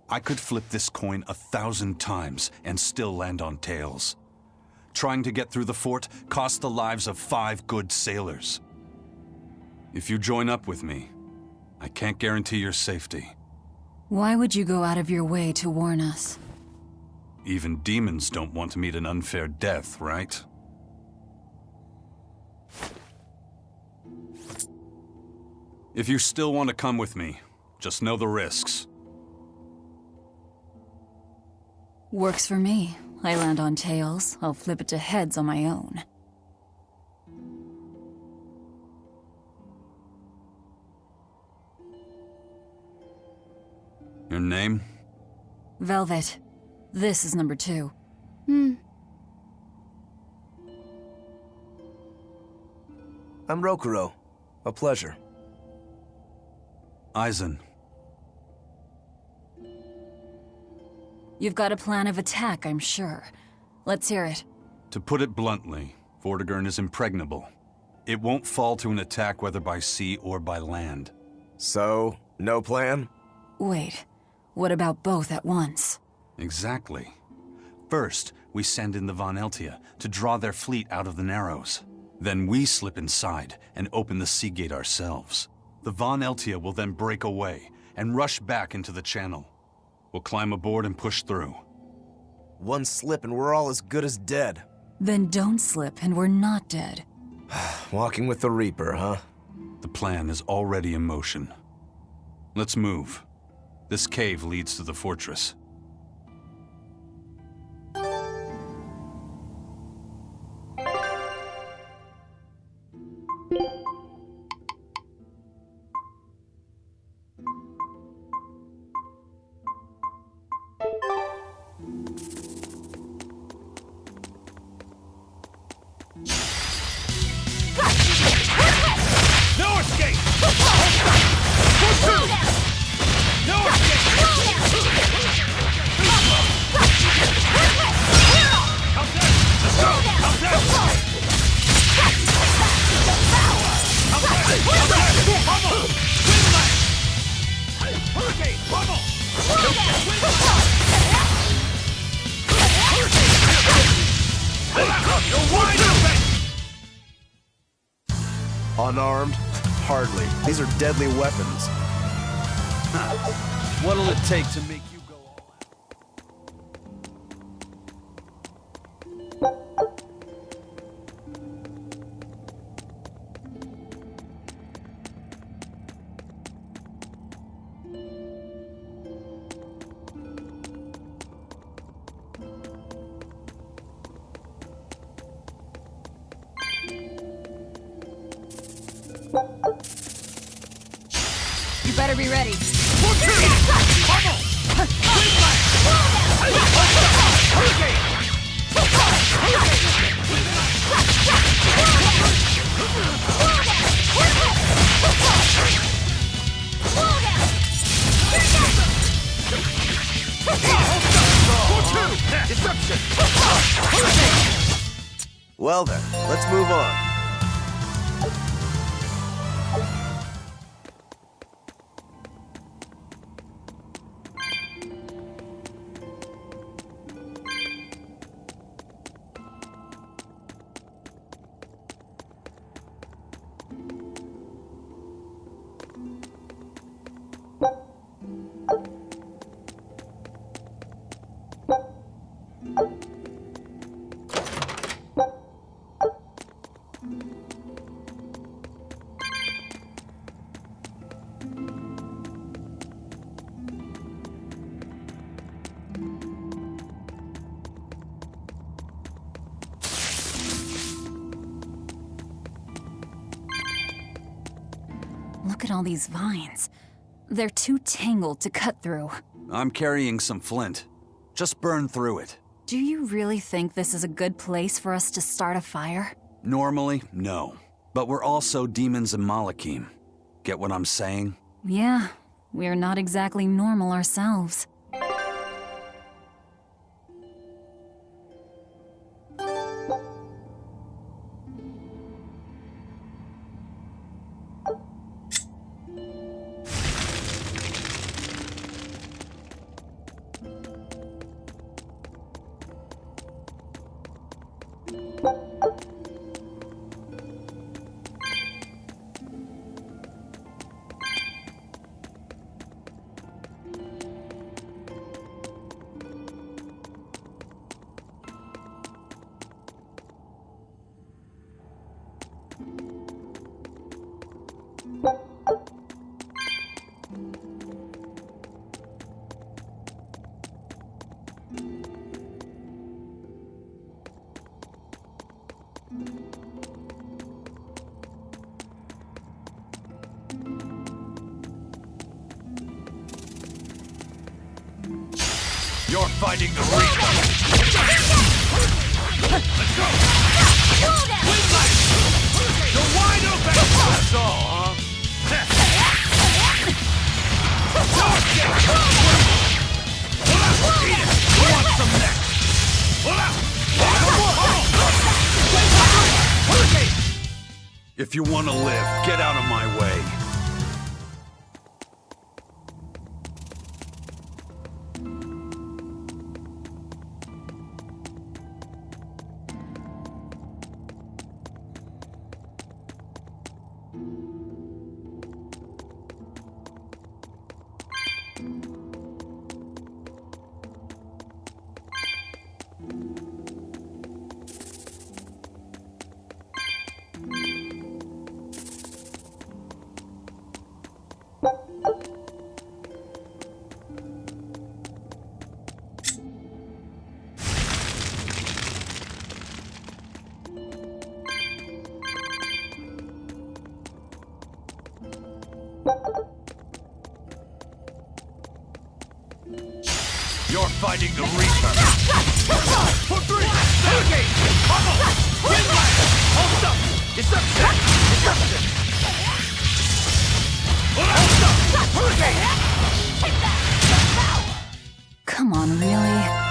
I could flip this coin 1,000 times and still land on tails. Trying to get through the fort cost the lives of 5 good sailors. If you join up with me, I can't guarantee your safety. Why would you go out of your way to warn us? Even demons don't want to meet an unfair death, right? If you still want to come with me, just know the risks. Works for me. I land on tails, I'll flip it to heads on my own. Your name? Velvet. This is number 2. I'm Rokuro. A pleasure. Aizen. You've got a plan of attack, I'm sure. Let's hear it. To put it bluntly, Vortigern is impregnable. It won't fall to an attack whether by sea or by land. So, no plan? Wait, what about both at once? Exactly. First, we send in the Von Eltia to draw their fleet out of the Narrows. Then we slip inside and open the sea gate ourselves. The Von Eltia will then break away and rush back into the channel. We'll climb aboard and push through. One slip and we're all as good as dead. Then don't slip and we're not dead. Walking with the Reaper, huh? The plan is already in motion. Let's move. This cave leads to the fortress. No escape! No Unarmed? Hardly. These are deadly weapons. What'll it take to make you go all You better be ready. Well then, let's move on. Look at all these vines. They're too tangled to cut through. I'm carrying some flint. Just burn through it. Do you really think this is a good place for us to start a fire? Normally, no. But we're also demons in Malakim. Get what I'm saying? Yeah, we're not exactly normal ourselves. You're fighting the Reaper! Let's go! Windlight! You're wide open! That's all, huh? Eat it! Who wants some next? If you want to live, get out of my way. You're fighting the Reaper. For three! Hurricane! Bubble! Windlight! Hold up! Deception! Deception! Hold up! Hurricane! Come on, really?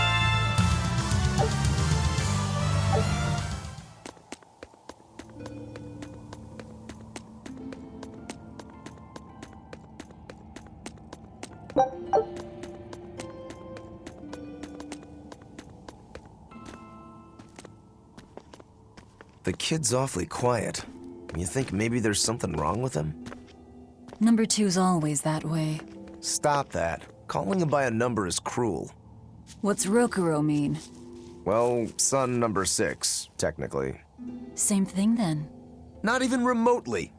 The kid's awfully quiet. You think maybe there's something wrong with him? Number 2's always that way. Stop that. Calling him by a number is cruel. What's Rokuro mean? Well, son number 6, technically. Same thing then. Not even remotely.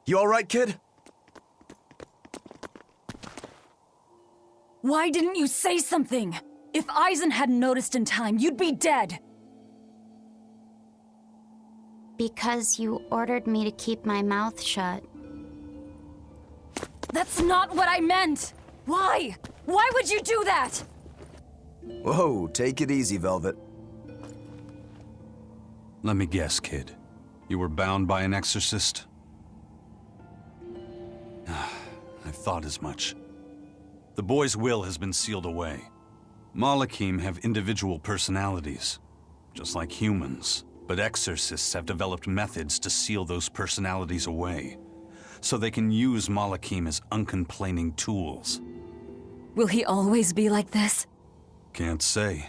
You all right, kid? Why didn't you say something? If Eisen hadn't noticed in time, you'd be dead. Because you ordered me to keep my mouth shut. That's not what I meant! Why? Why would you do that? Whoa, take it easy, Velvet. Let me guess, kid. You were bound by an exorcist? I thought as much. The boy's will has been sealed away. Malakim have individual personalities, just like humans. But exorcists have developed methods to seal those personalities away, so they can use Malakim as uncomplaining tools. Will he always be like this? Can't say.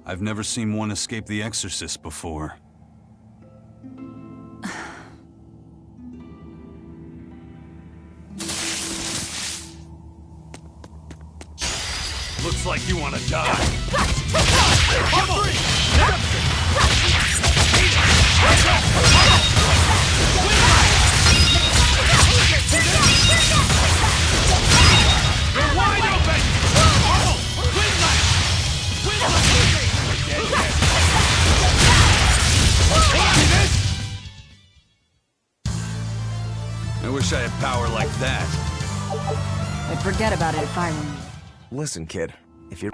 I've never seen one escape the exorcist before. Looks like you want to die. You're wide open! I wish I had power like that. I'd forget about it if I were you. Listen, kid, if you're...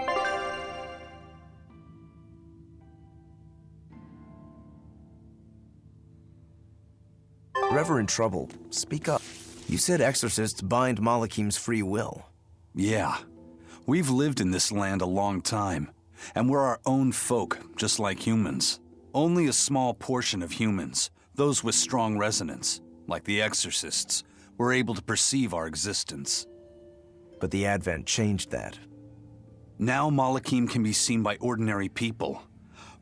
ever in trouble, speak up. You said exorcists bind Malakim's free will. Yeah. We've lived in this land a long time, and we're our own folk, just like humans. Only a small portion of humans, those with strong resonance, like the exorcists, were able to perceive our existence. But the Advent changed that. Now Malakim can be seen by ordinary people.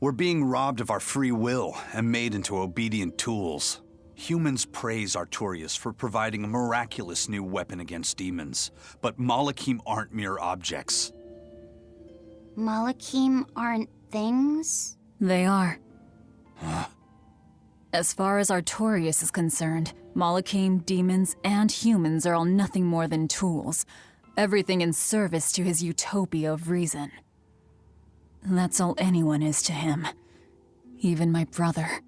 We're being robbed of our free will and made into obedient tools. Humans praise Artorias for providing a miraculous new weapon against demons, but Malakim aren't mere objects. Malakim aren't things? They are. Huh? As far as Artorias is concerned, Malakim, demons, and humans are all nothing more than tools. Everything in service to his utopia of reason. That's all anyone is to him. Even my brother.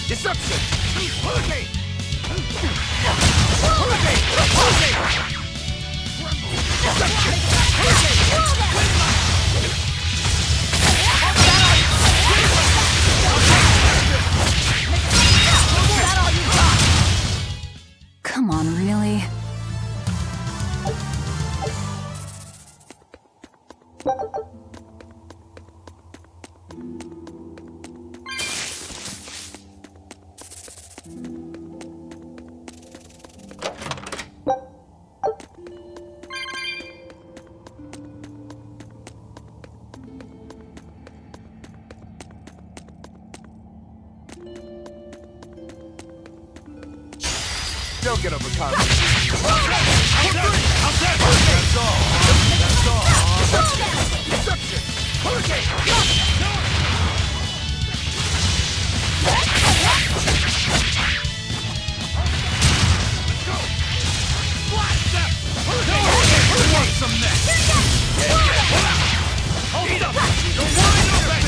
Deception! token of recovery. That's all. Destruction. Hurricane. Let's go. Blast them. Hurricane. Who wants some next? Eat up. You're wide open.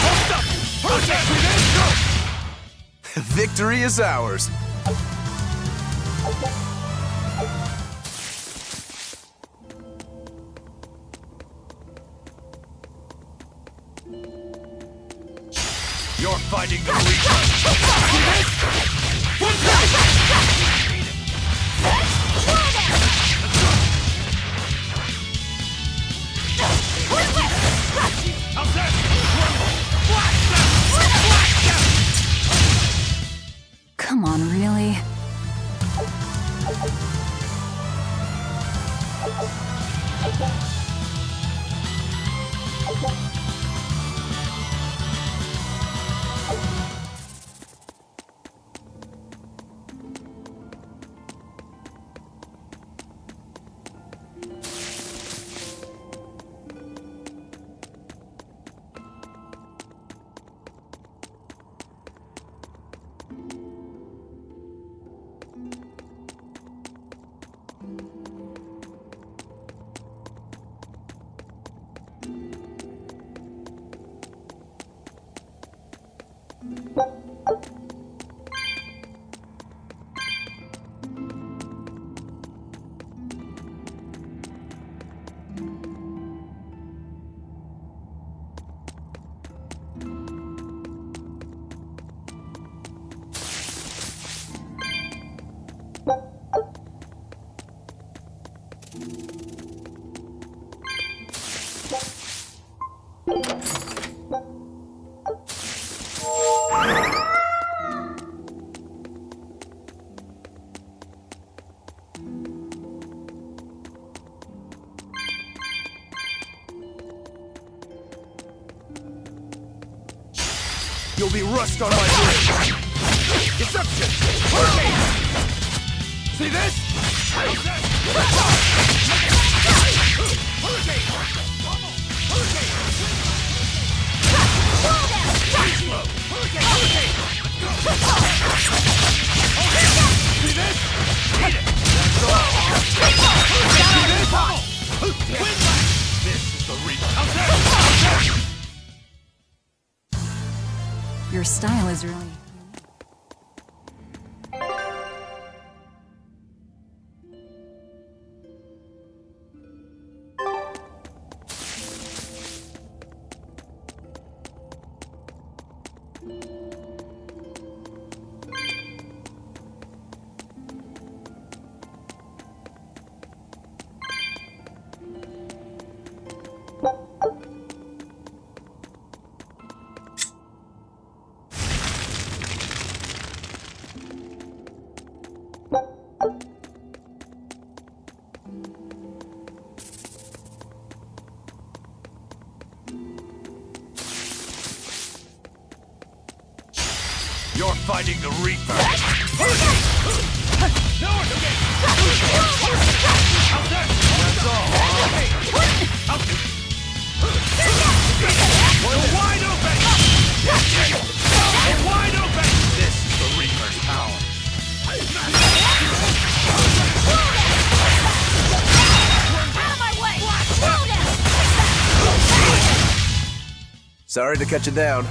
Hold up. Hurricane. Go. Victory is ours. You're fighting the Reaper. How's that? Come on, really? You'll be rust on my blade. Deception. Hurricane. See this? Hurricane. Hurricane. Hurricane. See this? Hit it. That's all. See this? Win back. This is the Reaper. How's that? Your style is really... You're fighting the Reaper. No, okay. How's that? That's all. You're wide open. You're wide open. This is the Reaper's power. Out of my way! Sorry to cut you down.